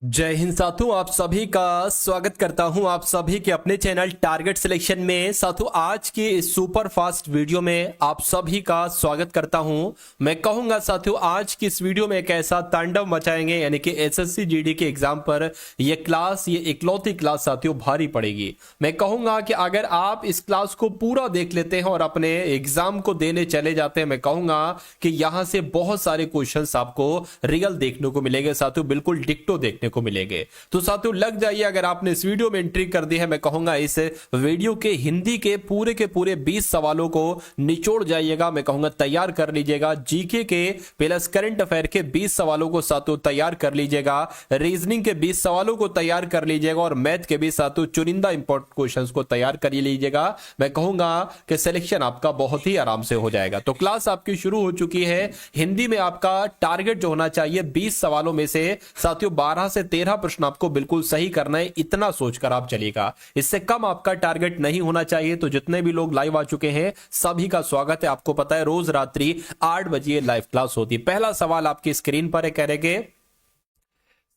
जय हिंद साथियों, आप सभी का स्वागत करता हूं आप सभी के अपने चैनल टारगेट सिलेक्शन में। साथियों, आज के इस सुपर फास्ट वीडियो में आप सभी का स्वागत करता हूं। मैं कहूंगा साथियों, आज की इस वीडियो में एक ऐसा तांडव मचाएंगे, यानी कि एसएससी जीडी के एग्जाम पर ये क्लास, ये इकलौती क्लास साथियों भारी पड़ेगी। मैं कहूंगा कि अगर आप इस क्लास को पूरा देख लेते हैं और अपने एग्जाम को देने चले जाते हैं, मैं कहूंगा कि यहां से बहुत सारे क्वेश्चंस आपको रियल देखने को मिलेंगे साथियों, बिल्कुल डिक्टो देखने को मिलेंगे। तो साथियों लग जाइए, अगर आपने इस वीडियो में एंट्री कर दी है, मैं कहूंगा इस वीडियो के हिंदी के पूरे 20 सवालों को निचोड़ जाइएगा। मैं कहूंगा तैयार कर लीजिएगा। जीके के प्लस करंट अफेयर के 20 सवालों को साथियों तैयार कर लीजिएगा। रीजनिंग के 20 सवालों को तैयार कर लीजिएगा और मैथ के भी साथियों चुनिंदा इंपॉर्टेंट क्वेश्चंस को तैयार कर लीजिएगा। मैं कहूंगा कि सिलेक्शन आपका बहुत ही आराम से हो जाएगा। तो क्लास आपकी शुरू हो चुकी है। हिंदी में आपका टारगेट जो होना चाहिए 20 सवालों में से साथियों 12 से 13 प्रश्न आपको बिल्कुल सही करना है, इतना सोचकर आप चलिएगा। इससे कम आपका टारगेट नहीं होना चाहिए। तो जितने भी लोग लाइव आ चुके हैं सभी का स्वागत है। आपको पता है रोज रात्रि 8 बजे लाइव क्लास होती है। पहला सवाल आपकी स्क्रीन पर है, कह रहे कि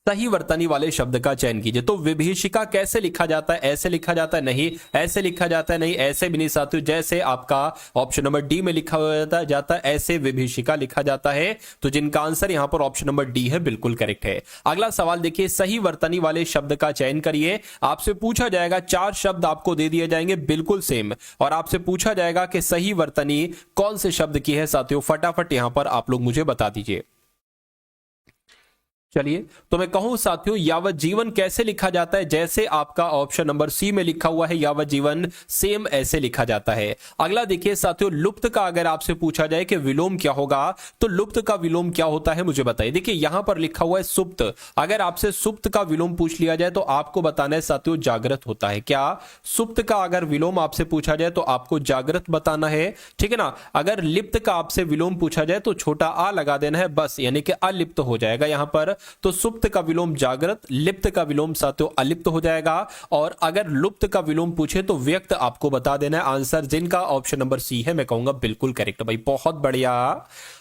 सही वर्तनी वाले शब्द का चयन कीजिए। तो विभीषिका कैसे लिखा जाता है? ऐसे लिखा जाता है? नहीं। ऐसे लिखा जाता है? नहीं। ऐसे भी नहीं साथियों, जैसे आपका ऑप्शन नंबर डी में लिखा जाता है ऐसे विभीषिका लिखा जाता है। तो जिनका आंसर यहां पर ऑप्शन नंबर डी है, बिल्कुल करेक्ट है। अगला सवाल देखिए, सही वर्तनी वाले शब्द का चयन करिए। आपसे पूछा जाएगा, 4 शब्द आपको दे दिए जाएंगे बिल्कुल सेम, और आपसे पूछा जाएगा कि सही वर्तनी कौन से शब्द की है। साथियों फटाफट यहां पर आप लोग मुझे बता दीजिए। चलिए, तो मैं कहूं साथियों, यावत जीवन कैसे लिखा जाता है? जैसे आपका ऑप्शन नंबर सी में लिखा हुआ है यावत जीवन, सेम ऐसे लिखा जाता है। अगला देखिए साथियों, लुप्त का अगर आपसे पूछा जाए कि विलोम क्या होगा, तो लुप्त का विलोम क्या होता है मुझे बताइए। देखिए यहां पर लिखा हुआ है सुप्त। अगर आपसे सुप्त का विलोम पूछ लिया जाए तो आपको बताना है साथियों जागृत होता है। क्या सुप्त का अगर विलोम आपसे पूछा जाए तो आपको जागृत बताना है, ठीक है ना। अगर लिप्त का आपसे विलोम पूछा जाए तो छोटा आ लगा देना है बस, यानी कि अलिप्त हो जाएगा यहां पर। तो सुप्त का विलोम जागृत, लिप्त का विलोम साथियों अलिप्त हो जाएगा। और अगर लुप्त का विलोम पूछे तो व्यक्त आपको बता देना है आंसर, जिनका ऑप्शन नंबर सी है, मैं कहूंगा बिल्कुल करेक्ट भाई, बहुत बढ़िया,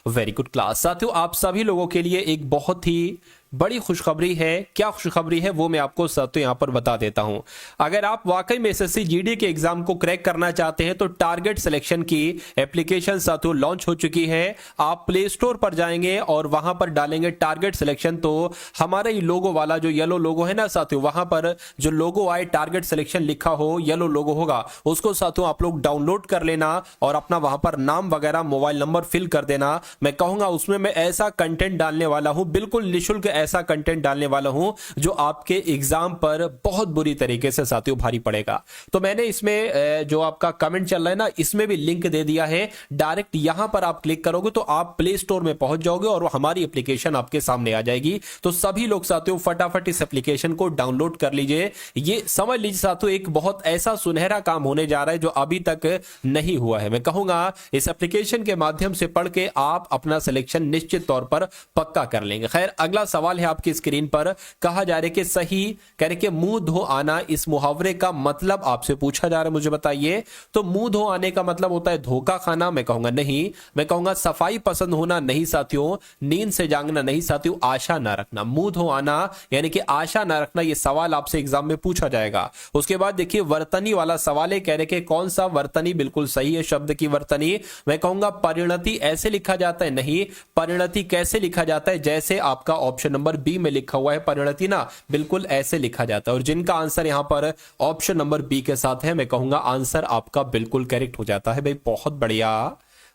वेरी गुड क्लास। साथियों आप सभी लोगों के लिए एक बहुत ही बड़ी खुशखबरी है। क्या खुशखबरी है वो मैं आपको साथियों यहां पर बता देता हूं। अगर आप वाकई में एसएससी जीडी के एग्जाम को क्रैक करना चाहते हैं तो टारगेट सिलेक्शन की एप्लीकेशन साथियों लॉन्च हो चुकी है। आप प्ले स्टोर पर जाएंगे और वहां पर डालेंगे टारगेट सिलेक्शन, तो हमारे ही लोगो वाला जो येलो लोगो है ना साथियों, वहां पर जो लोगो आए टारगेट सिलेक्शन लिखा हो, येलो लोगो होगा, उसको साथियों आप लोग डाउनलोड कर लेना और अपना वहां पर नाम वगैरह मोबाइल नंबर फिल कर देना। मैं कहूंगा उसमें मैं ऐसा कंटेंट डालने वाला हूं, बिल्कुल निःशुल्क ऐसा कंटेंट डालने वाला हूं जो आपके एग्जाम पर बहुत बुरी तरीके से साथियों भारी पड़ेगा। तो मैंने इसमें जो आपका कमेंट चल रहा है ना, इसमें भी लिंक दे दिया है। डायरेक्ट यहां पर आप क्लिक करोगे तो आप प्ले स्टोर में पहुंच जाओगे और हमारी एप्लीकेशन आपके सामने आ जाएगी। तो सभी लोग साथियों फटाफट इस एप्लीकेशन को डाउनलोड कर लीजिए। ये समझ लीजिए साथियों एक बहुत ऐसा सुनहरा काम होने जा रहा है जो अभी तक नहीं हुआ है। मैं कहूंगा इस एप्लीकेशन के माध्यम से पढ़ के आप अपना सिलेक्शन निश्चित तौर पर पक्का कर लेंगे। खैर अगला सवाल है आपकी स्क्रीन पर, कहा जा रहा है कि सही कह रहे कि मुंह धो आना, इस मुहावरे का मतलब आपसे पूछा जा रहा है, मुझे बताइए। तो मुंह धो आने का मतलब होता है धोखा खाना, मैं कहूंगा नहीं। मैं कहूंगा सफाई पसंद होना नहीं साथियों, नींद से जागना नहीं साथियों, आशा ना रखना। मुंह धो आना यानी कि आशा ना रखना, यह सवाल आपसे एग्जाम में पूछा जाएगा। उसके बाद देखिए वर्तनी वाला सवाल है, कह रहे कि कौन सा वर्तनी बिल्कुल सही है शब्द की वर्तनी। मैं कहूंगा परिणति ऐसे लिखा जाता है, नहीं। परिणति कैसे लिखा जाता है? जैसे आपका ऑप्शन नंबर बी में लिखा हुआ है परिणति ना, बिल्कुल ऐसे लिखा जाता है। और जिनका आंसर यहां पर ऑप्शन नंबर बी के साथ है, मैं कहूंगा आंसर आपका बिल्कुल करेक्ट हो जाता है भाई, बहुत बढ़िया,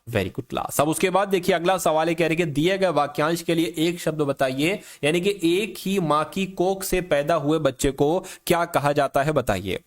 वेरी गुड क्लास। अब उसके बाद देखिए अगला सवाल है, कह रहे कि दिए गए वाक्यांश के लिए एक शब्द बताइए, यानी कि एक ही मां की कोख से पैदा हुए बच्चे को क्या कहा जाता है, बताइए।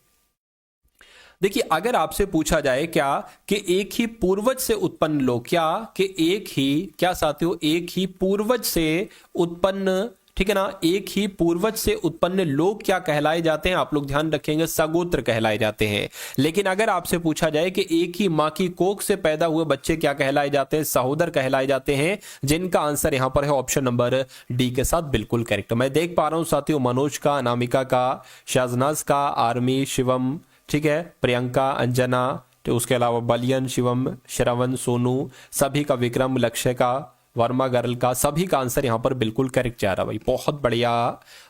देखिए अगर आपसे पूछा जाए क्या कि एक ही पूर्वज से उत्पन्न लोग, क्या कि एक ही, क्या साथियों, एक ही पूर्वज से उत्पन्न, ठीक है ना, एक ही पूर्वज से उत्पन्न लोग क्या कहलाए जाते हैं? आप लोग ध्यान रखेंगे सगोत्र कहलाए जाते हैं। लेकिन अगर आपसे पूछा जाए कि एक ही मां की कोख से पैदा हुए बच्चे क्या कहलाए जाते हैं? सहोदर कहलाए जाते हैं, जिनका आंसर यहां पर है ऑप्शन नंबर डी के साथ बिल्कुल करेक्ट। मैं देख पा रहा हूं साथियों मनोज का, अनामिका का, शाजनाज का, आर्मी, शिवम, ठीक है, प्रियंका, अंजना, तो उसके अलावा बलियन, शिवम, श्रवण, सोनू, सभी का, विक्रम, लक्ष्य का, वर्मा गर्ल का, सभी का आंसर यहाँ पर बिल्कुल करेक्ट जा रहा है भाई, बहुत बढ़िया,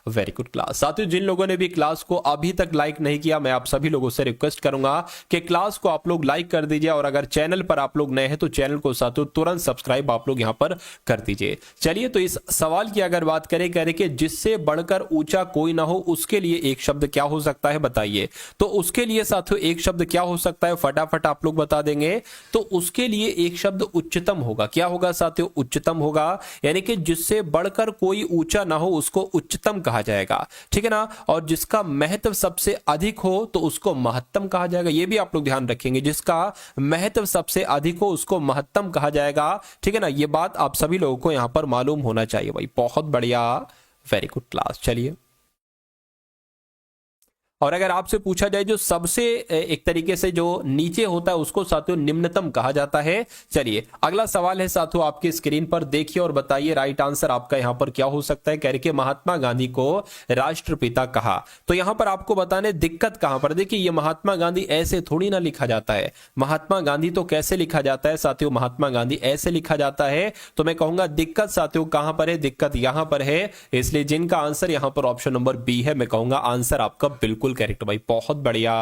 वेरी गुड क्लास। साथियों जिन लोगों ने भी क्लास को अभी तक लाइक नहीं किया, मैं आप सभी लोगों से रिक्वेस्ट करूंगा कि क्लास को आप लोग लाइक कर दीजिए, और अगर चैनल पर आप लोग नए हैं तो चैनल को साथियों तुरंत सब्सक्राइब आप लोग यहाँ पर कर दीजिए। चलिए तो इस सवाल की अगर बात करें, कह रहे कि जिससे बढ़कर ऊंचा कोई ना हो उसके लिए एक शब्द क्या हो सकता है, बताइए। तो उसके लिए साथियों एक शब्द क्या हो सकता है, फटाफट आप लोग बता देंगे। तो उसके लिए एक शब्द उच्चतम होगा। क्या होगा साथियों, उच्चतम होगा, यानी कि जिससे बढ़कर कोई ऊंचा ना हो उसको उच्चतम कहा जाएगा, ठीक है ना। और जिसका महत्व सबसे अधिक हो तो उसको महत्तम कहा जाएगा, ये भी आप लोग ध्यान रखेंगे, जिसका महत्व सबसे अधिक हो उसको महत्तम कहा जाएगा, ठीक है ना। ये बात आप सभी लोगों को यहां पर मालूम होना चाहिए भाई, बहुत बढ़िया, वेरी गुड क्लास। चलिए, और अगर आपसे पूछा जाए जो सबसे एक तरीके से जो नीचे होता है उसको साथियों निम्नतम कहा जाता है। चलिए अगला सवाल है साथियों आपकी स्क्रीन पर देखिए और बताइए राइट आंसर आपका यहां पर क्या हो सकता है। कह रहे कि महात्मा गांधी को राष्ट्रपिता कहा। तो यहां पर आपको बताने दिक्कत कहां पर, देखिए ये महात्मा गांधी ऐसे थोड़ी ना लिखा जाता है। महात्मा गांधी तो कैसे लिखा जाता है साथियों, महात्मा गांधी ऐसे लिखा जाता है। तो मैं कहूंगा दिक्कत साथियों कहां पर है, दिक्कत यहां पर है। इसलिए जिनका आंसर यहां पर ऑप्शन नंबर बी है, मैं कहूंगा आंसर आपका बिल्कुल करेक्ट भाई, बहुत बढ़िया,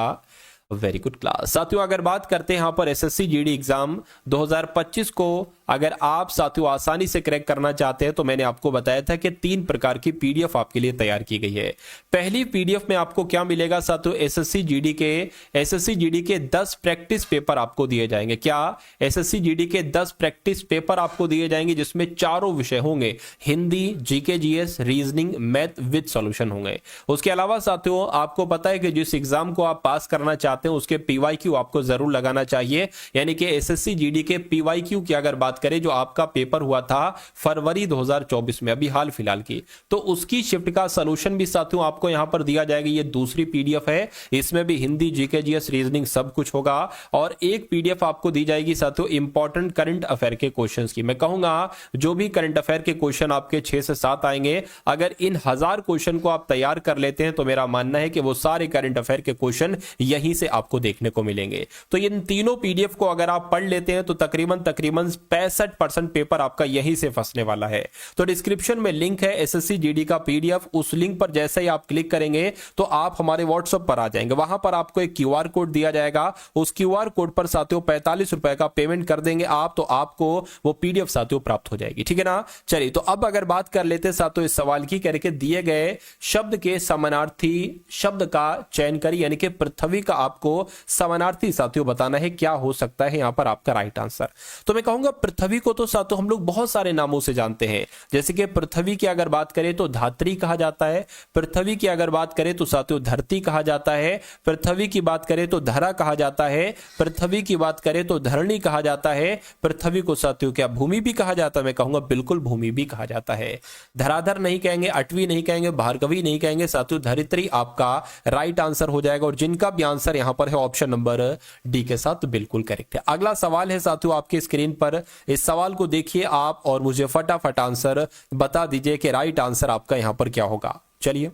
वेरी गुड क्लास। साथियों अगर बात करते हैं यहां पर एसएससी जीडी एग्जाम 2025 को अगर आप साथियों आसानी से क्रैक करना चाहते हैं तो मैंने आपको बताया था कि 3 प्रकार की पीडीएफ आपके लिए तैयार की गई है। पहली पीडीएफ में आपको क्या मिलेगा साथियों, एसएससी जीडी के 10 प्रैक्टिस पेपर आपको दिए जाएंगे। क्या, एसएससी जीडी के 10 प्रैक्टिस पेपर आपको दिए जाएंगे जिसमें चारों विषय होंगे, Hindi, GK GS, reasoning, math with solution होंगे। उसके अलावा साथियों आपको पता है कि जिस एग्जाम को आप पास करना चाहते हैं उसके पीवाईक्यू आपको जरूर लगाना चाहिए, यानी कि एसएससी जीडी के पीवाईक्यू की अगर बात करें जो आपका पेपर हुआ था फरवरी 2024 में, अभी हाल फिलहाल की, तो उसकी शिफ्ट का सॉल्यूशन भी साथियों आपको यहां पर दिया जाएगा। ये दूसरी पीडीएफ है, इसमें भी हिंदी, जीके जीएस, रीजनिंग सब कुछ होगा। और एक पीडीएफ आपको दी जाएगी साथियों इंपॉर्टेंट करंट अफेयर के क्वेश्चंस की। मैं कहूंगा जो भी करंट अफेयर के क्वेश्चन आपके 6 से 7 आएंगे, अगर इन 1000 क्वेश्चन को आप तैयार कर लेते हैं तो मेरा मानना है कि वो सारे करंट अफेयर के क्वेश्चन यहीं से आपको देखने को मिलेंगे। तो इन तीनों पीडीएफ को अगर आप पढ़ लेते हैं तो तकरीबन 65% पेपर आपका यहीं से फंसने वाला है। तो डिस्क्रिप्शन में लिंक है एसएससी जीडी का पीडीएफ, उस लिंक पर जैसे ही आप क्लिक करेंगे तो आप हमारे व्हाट्सएप पर आ जाएंगे। वहां पर आपको एक क्यूआर कोड दिया जाएगा, उस क्यूआर कोड पर साथियों 45 रुपए का पेमेंट कर देंगे आप, तो आपको वो पीडीएफ साथियों प्राप्त हो जाएगी, ठीक है ना। चलिए तो अब अगर बात कर लेते हैं साथियों इस सवाल की, करके दिए गए शब्द के समानार्थी शब्द का चयन करिए, यानी कि पृथ्वी का आपको समानार्थी साथियों बताना है क्या हो सकता है यहां पर आपका राइट आंसर। तो मैं कहूंगा पृथ्वी को तो साथियों हम लोग बहुत सारे नामों से जानते हैं, जैसे कि पृथ्वी की अगर बात करें तो धात्री कहा जाता है, पृथ्वी की अगर बात करें तो साथियों धरती कहा जाता है, पृथ्वी की बात करें तो धरा कहा जाता है, पृथ्वी की बात करें तो धरणी कहा जाता है, पृथ्वी को साथियों क्या भूमि भी कहा जाता है, मैं कहूंगा बिल्कुल भूमि भी कहा जाता है। धराधर नहीं कहेंगे, अटवी नहीं कहेंगे, भार्गवी नहीं कहेंगे साथियों, धरित्री आपका राइट आंसर हो जाएगा। और जिनका भी आंसर यहां पर है ऑप्शन नंबर डी के साथ बिल्कुल करेक्ट है। अगला सवाल है साथियों आपके स्क्रीन पर, इस सवाल को देखिए आप और मुझे फटाफट आंसर बता दीजिए कि राइट आंसर आपका यहां पर क्या होगा। चलिए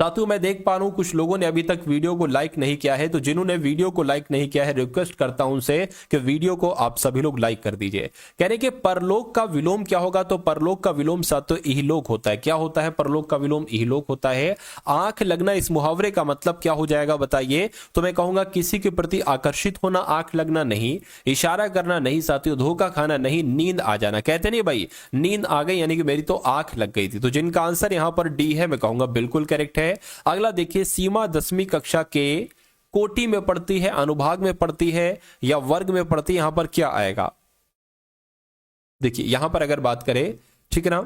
साथियों मैं देख पा रहा हूं कुछ लोगों ने अभी तक वीडियो को लाइक नहीं किया है, तो जिन्होंने वीडियो को लाइक नहीं किया है रिक्वेस्ट करता हूं उनसे कि वीडियो को आप सभी लोग लाइक कर दीजिए। कह रहे कि परलोक का विलोम क्या होगा, तो परलोक का विलोम साथियों इहलोक होता है। क्या होता है परलोक का विलोम, इहलोक होता है। आंख लगना, इस मुहावरे का मतलब क्या हो जाएगा बताइए। तो मैं कहूंगा किसी के प्रति आकर्षित होना, आंख लगना नहीं, इशारा करना नहीं साथियों, धोखा खाना नहीं, नींद आ जाना। कहते नहीं भाई नींद आ गई यानी कि मेरी तो आंख लग गई थी। तो जिनका आंसर यहां पर डी है मैं कहूंगा बिल्कुल करेक्ट है। अगला देखिए सीमा 10वीं कक्षा के कोटि में पढ़ती है, अनुभाग में पढ़ती है या वर्ग में पढ़ती है, यहां पर क्या आएगा। देखिए यहां पर अगर बात करें, ठीक है ना,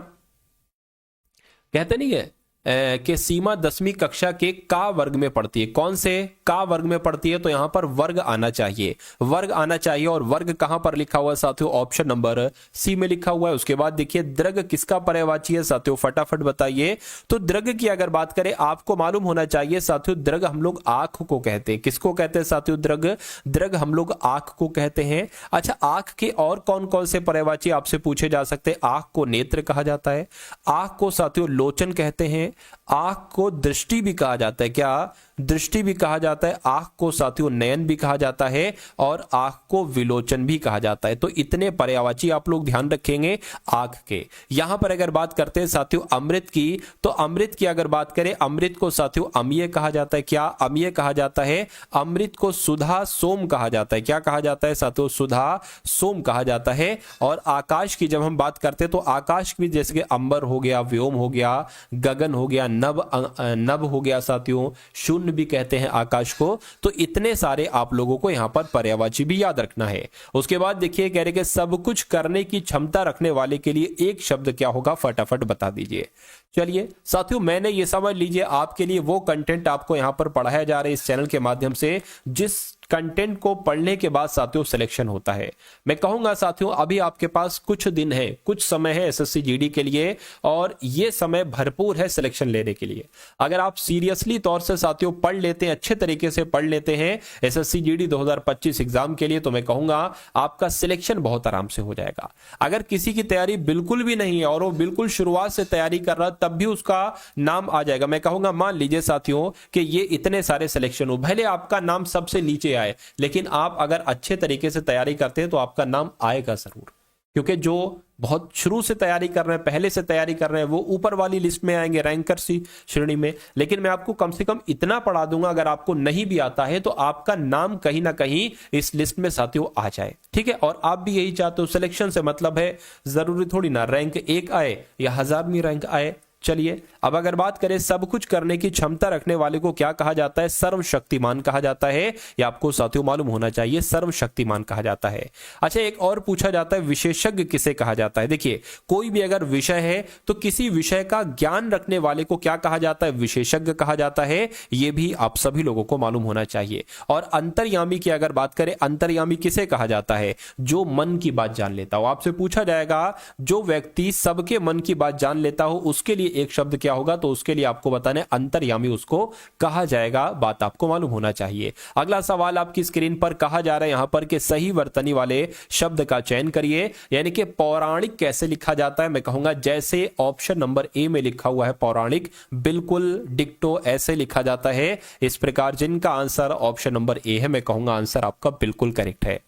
कहते नहीं है कि सीमा 10वीं कक्षा के का वर्ग में पढ़ती है। कौन से का वर्ग में पढ़ती है, तो यहां पर वर्ग आना चाहिए, वर्ग आना चाहिए। और वर्ग कहां पर लिखा हुआ है साथियों, ऑप्शन नंबर सी में लिखा हुआ है। उसके बाद देखिए द्रग किसका पर्यायवाची है साथियों, फटाफट बताइए। तो द्रग की अगर बात करें आपको मालूम होना चाहिए साथियों, द्रग हम लोग आंख को कहते हैं। किसको कहते हैं साथियों, द्रग, द्रग हम लोग आंख को कहते हैं। अच्छा आंख के और कौन कौन से पर्यायवाची आपसे पूछे जा सकते हैं। आंख को नेत्र कहा जाता है, आंख को साथियों लोचन कहते हैं, आंख को दृष्टि भी कहा जाता है। क्या दृष्टि भी कहा जाता है, आंख को साथियों नयन भी कहा जाता है और आंख को विलोचन भी कहा जाता है। तो इतने पर्यायवाची आप लोग ध्यान रखेंगे आंख के। यहां पर अगर बात करते हैं साथियों अमृत की, तो अमृत की अगर बात करें, अमृत को साथियों अमीय कहा जाता है। क्या अमीय कहा जाता है? अमृत को सुधा सोम कहा जाता है। क्या कहा जाता है साथियों? सुधा सोम कहा जाता है। और आकाश की जब हम बात करते हैं तो आकाश भी जैसे कि अंबर हो गया, व्योम हो गया, गगन हो गया, नभ हो गया साथियों, शून्य भी कहते हैं आकाश को। तो इतने सारे आप लोगों को यहां पर पर्यायवाची भी याद रखना है। उसके बाद देखिए कह रहे कि सब कुछ करने की क्षमता रखने वाले के लिए एक शब्द क्या होगा, फटाफट बता दीजिए। चलिए साथियों, मैंने ये समझ लीजिए आपके लिए वो कंटेंट आपको यहां पर पढ़ाया जा रहा है इस चैनल के माध्यम से, जिस कंटेंट को पढ़ने के बाद साथियों सिलेक्शन होता है। मैं कहूंगा साथियों अभी आपके पास कुछ दिन है, कुछ समय है एसएससी जीडी के लिए, और ये समय भरपूर है सिलेक्शन लेने के लिए। अगर आप सीरियसली तौर से साथियों पढ़ लेते हैं, अच्छे तरीके से पढ़ लेते हैं एसएससी जीडी 2025 एग्जाम के लिए, तो मैं कहूंगा आपका सिलेक्शन बहुत आराम से हो जाएगा। अगर किसी की तैयारी बिल्कुल भी नहीं है और वो बिल्कुल शुरुआत से तैयारी कर रहा, तब भी उसका नाम आ जाएगा। मैं कहूंगा मान लीजिए साथियों कि ये इतने सारे सिलेक्शन हो, भले आपका नाम सबसे नीचे आए, लेकिन आप अगर अच्छे तरीके से तैयारी करते हैं तो आपका नाम आएगा जरूर। क्योंकि जो बहुत शुरू से तैयारी कर रहे हैं, पहले से तैयारी कर रहे हैं, वो ऊपर वाली लिस्ट में आएंगे, रैंकर सी श्रेणी में। लेकिन मैं आपको कम से कम इतना पढ़ा दूंगा, अगर आपको नहीं भी आता है तो आपका नाम कहीं ना कहीं इस लिस्ट में साथियों आ जाए। ठीक है, और आप भी यही चाहते हो। सिलेक्शन से मतलब है जरूरी थोड़ी ना रैंक 1 आए या 1000वीं रैंक आए। चलिए अब अगर बात करें सब कुछ करने की क्षमता रखने वाले को क्या कहा जाता है? सर्वशक्तिमान कहा जाता है। ये आपको साथियों मालूम होना चाहिए, सर्वशक्तिमान कहा जाता है। अच्छा, एक और पूछा जाता है विशेषज्ञ किसे कहा जाता है? देखिए कोई भी अगर विषय है तो किसी विषय का ज्ञान रखने वाले को क्या कहा जाता है? विशेषज्ञ कहा जाता है। ये भी आप सभी लोगों को मालूम होना चाहिए। और अंतर्यामी की अगर बात करें, अंतर्यामी किसे कहा जाता है? जो मन की बात जान लेता हो। आपसे पूछा जाएगा जो व्यक्ति सबके मन की बात जान लेता हो उसके लिए एक शब्द क्या होगा, तो उसके लिए आपको बताना है अंतर्यामी उसको कहा जाएगा। बात आपको मालूम होना चाहिए। अगला सवाल आपकी स्क्रीन पर कहा जा रहा है यहां पर कि सही वर्तनी वाले शब्द का चयन करिए, यानी कि पौराणिक कैसे लिखा जाता है? मैं कहूंगा जैसे ऑप्शन नंबर ए में लिखा हुआ है पौराणिक, बिल्कुल डिक्टो ऐसे लिखा जाता है इस प्रकार। जिनका आंसर ऑप्शन नंबर ए है, मैं कहूंगा आंसर आपका बिल्कुल करेक्ट है।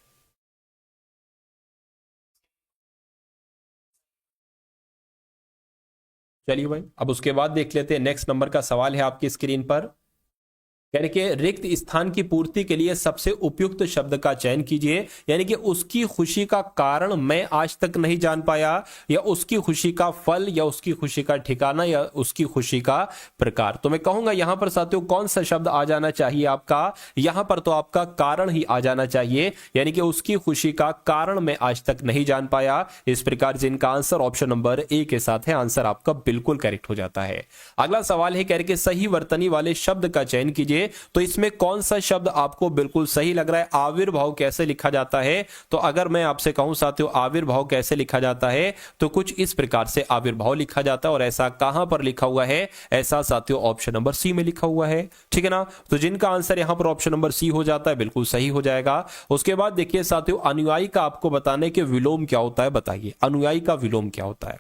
चलिए भाई, अब उसके बाद देख लेते हैं नेक्स्ट नंबर का सवाल है आपकी स्क्रीन पर। यानी कि रिक्त स्थान की पूर्ति के लिए सबसे उपयुक्त शब्द का चयन कीजिए। यानी कि उसकी खुशी का कारण मैं आज तक नहीं जान पाया, या उसकी खुशी का फल, या उसकी खुशी का ठिकाना, या उसकी खुशी का प्रकार। तो मैं कहूंगा यहां पर साथियों कौन सा शब्द आ जाना चाहिए आपका? यहां पर तो आपका कारण ही आ जाना चाहिए, यानी कि उसकी खुशी का कारण मैं आज तक नहीं जान पाया। इस प्रकार जिनका आंसर ऑप्शन नंबर ए के साथ है, आंसर आपका बिल्कुल करेक्ट हो जाता है। अगला सवाल है कह रहे कि सही वर्तनी वाले शब्द का चयन कीजिए। तो इसमें कौन सा शब्द आपको बिल्कुल सही लग रहा है? आविर्भाव कैसे लिखा जाता है? तो अगर मैं आपसे कहूं साथियों आविर्भाव कैसे लिखा जाता है, तो कुछ इस प्रकार से आविर्भाव लिखा जाता है। और ऐसा कहां पर लिखा हुआ है? ऐसा साथियों ऑप्शन नंबर सी में लिखा हुआ है। ठीक है ना? तो जिनका आंसर यहां पर ऑप्शन नंबर सी हो जाता है बिल्कुल सही हो जाएगा। उसके बाद देखिए साथियों अनुयायी का आपको बताने के विलोम क्या होता है, बताइए अनुयायी का विलोम क्या होता है।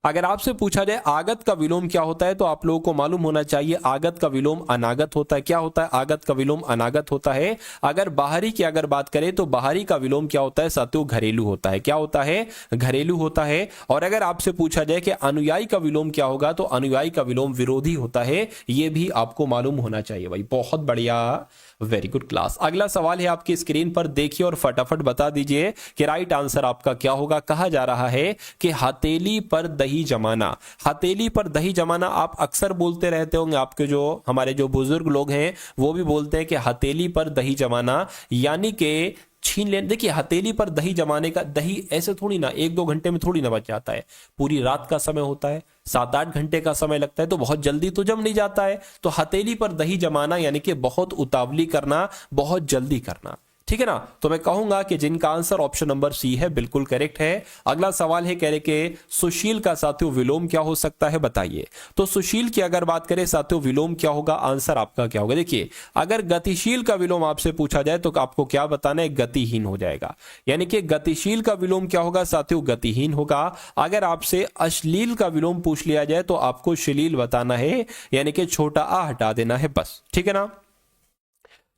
अगर आपसे पूछा जाए आगत का विलोम क्या होता है, तो आप लोगों को मालूम होना चाहिए आगत का विलोम अनागत होता है। क्या होता है? आगत का विलोम अनागत होता है। अगर बाहरी की अगर बात करें तो बाहरी का विलोम क्या होता है साथियों? घरेलू होता है। क्या होता है? घरेलू होता है। और अगर आपसे पूछा जाए कि अनुयायी का विलोम क्या होगा, तो अनुयायी का विलोम विरोधी होता है। यह भी आपको मालूम होना चाहिए भाई। बहुत बढ़िया, वेरी गुड क्लास। अगला सवाल है आपकी स्क्रीन पर, देखिए और फटाफट बता दीजिए कि राइट आंसर आपका क्या होगा। कहा जा रहा है कि हथेली पर दही जमाना। हथेली पर दही जमाना आप अक्सर बोलते रहते होंगे, आपके जो हमारे जो बुजुर्ग लोग हैं वो भी बोलते हैं कि हथेली पर दही जमाना, यानी कि छीन लेना। देखिए हथेली पर दही जमाने का, दही ऐसे थोड़ी ना 1-2 घंटे में थोड़ी ना बच जाता है। पूरी रात का समय होता है, 7-8 घंटे का समय लगता है, तो बहुत जल्दी तो जम नहीं जाता है। तो हथेली पर दही जमाना यानी कि बहुत उतावली करना, बहुत जल्दी करना। ठीक है ना। तो मैं कहूंगा कि जिनका आंसर ऑप्शन नंबर सी है बिल्कुल करेक्ट है। अगला सवाल है, कह रहे कि सुशील का साथियों विलोम क्या हो सकता है, बताइए। तो सुशील की अगर बात करें साथियों विलोम क्या होगा, आंसर आपका क्या होगा। देखिए अगर गतिशील का विलोम आपसे पूछा जाए तो आपको क्या बताना है, गतिहीन हो जाएगा। यानी कि गतिशील का विलोम क्या होगा साथियों, गतिहीन होगा। अगर आपसे अश्लील का विलोम पूछ लिया जाए तो आपको श्लील बताना है, यानी कि छोटा आ हटा देना है बस, ठीक है ना।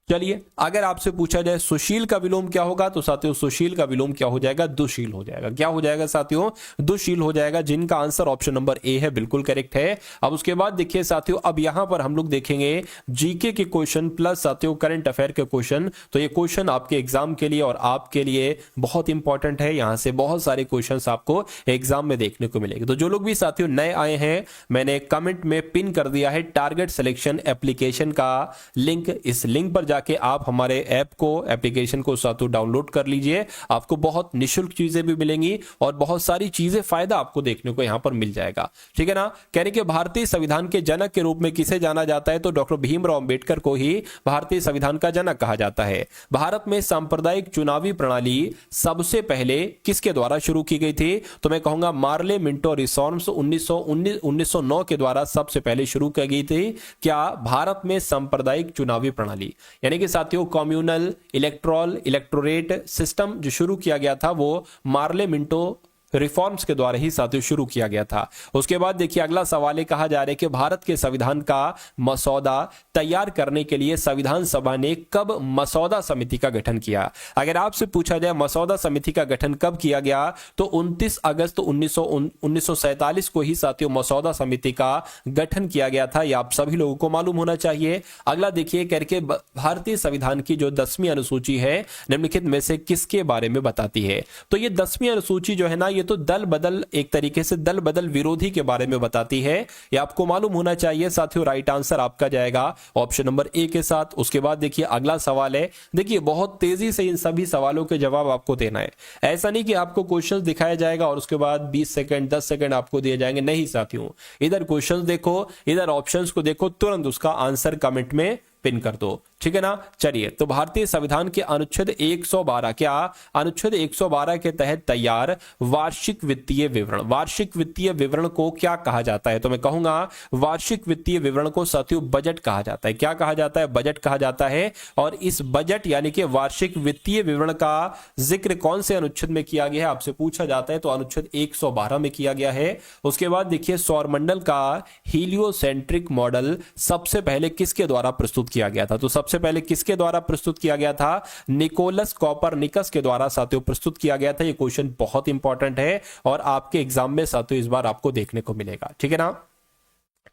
चलिए अगर आपसे पूछा जाए सुशील का विलोम क्या होगा, तो साथियों सुशील का विलोम क्या हो जाएगा, दुशील हो जाएगा। क्या हो जाएगा साथियों, दुशील हो जाएगा, जिनका आंसर ऑप्शन नंबर ए है बिल्कुल करेक्ट है। अब उसके बाद देखिए साथियों, अब यहां पर हम लोग देखेंगे जीके के क्वेश्चन प्लस साथियों करंट अफेयर के क्वेश्चन। तो ये क्वेश्चन आपके एग्जाम के लिए और आपके लिए बहुत इंपॉर्टेंट है। यहां से बहुत सारे क्वेश्चन आपको एग्जाम में देखने को मिलेंगे। तो जो लोग भी साथियों नए आए हैं, मैंने कमेंट में पिन कर दिया है टारगेट सिलेक्शन एप्लीकेशन का लिंक। इस लिंक पर जाके आप हमारे ऐप को, एप्लीकेशन को साथियों डाउनलोड कर लीजिए। आपको बहुत निशुल्क चीजें भी मिलेंगी और बहुत सारी चीजें फायदा आपको देखने को यहां पर मिल जाएगा, ठीक है ना। कहने के भारतीय संविधान के जनक के रूप में किसे जाना जाता है, तो डॉक्टर भीमराव अंबेडकर को ही भारतीय संविधान का जनक कहा जाता है। भारत में सांप्रदायिक चुनावी प्रणाली सबसे पहले किसके द्वारा शुरू की गई थी, तो मैं कहूंगा मार्ले मिंटो रिफॉर्म्स 1909 के द्वारा सबसे पहले शुरू की गई थी। क्या भारत में सांप्रदायिक चुनावी प्रणाली, यानी कि साथियों कम्युनल इलेक्टोरेट सिस्टम जो शुरू किया गया था वो मार्ले मिंटो रिफॉर्म्स के द्वारा ही साथियों शुरू किया गया था। उसके बाद देखिए अगला सवाल है, कहा जा रहा है कि भारत के संविधान का मसौदा तैयार करने के लिए संविधान सभा ने कब मसौदा समिति का गठन किया। अगर आपसे पूछा जाए मसौदा समिति का गठन कब किया गया, तो 29 अगस्त 1947 को ही साथियों मसौदा समिति का गठन किया गया था। यह आप सभी लोगों को मालूम होना चाहिए। अगला देखिए करके भारतीय संविधान की जो 10वीं अनुसूची है निम्नलिखित में से किसके बारे में बताती है। तो ये 10वीं अनुसूची जो है ना, ये तो दल बदल, एक तरीके से दल बदल विरोधी के बारे में बताती है। ये आपको मालूम होना चाहिए साथियों। राइट आंसर आपका जाएगा ऑप्शन नंबर ए के साथ। उसके बाद देखिए अगला सवाल है, देखिए बहुत तेजी से इन सभी सवालों के जवाब आपको देना है। ऐसा नहीं कि आपको क्वेश्चंस दिखाया जाएगा और उसके बाद 20 सेकंड 10 सेकंड आपको दिए जाएंगे, नहीं साथियों। इधर क्वेश्चंस देखो, इधर ऑप्शंस को देखो, तुरंत उसका आंसर कमेंट में पिन कर दो, ठीक है ना। चलिए तो भारतीय संविधान के अनुच्छेद 112, क्या अनुच्छेद 112 के तहत तैयार वार्षिक वित्तीय विवरण, वार्षिक वित्तीय विवरण को क्या कहा जाता है, तो मैं कहूंगा वार्षिक वित्तीय विवरण को साथियों बजट कहा जाता है। क्या कहा जाता है, बजट कहा जाता है। और इस बजट यानी कि वार्षिक वित्तीय विवरण का जिक्र कौन से अनुच्छेद में किया गया है, आपसे पूछा जाता है तो अनुच्छेद 112 में किया गया है। उसके बाद देखिए सौरमंडल का हीलियोसेंट्रिक मॉडल सबसे पहले किसके द्वारा प्रस्तुत किया गया था, तो सबसे पहले किसके द्वारा प्रस्तुत किया गया था, निकोलस कॉपरनिकस के द्वारा साथियों प्रस्तुत किया गया था। ये क्वेश्चन बहुत इंपॉर्टेंट है और आपके एग्जाम में साथियों इस बार आपको देखने को मिलेगा, ठीक है ना।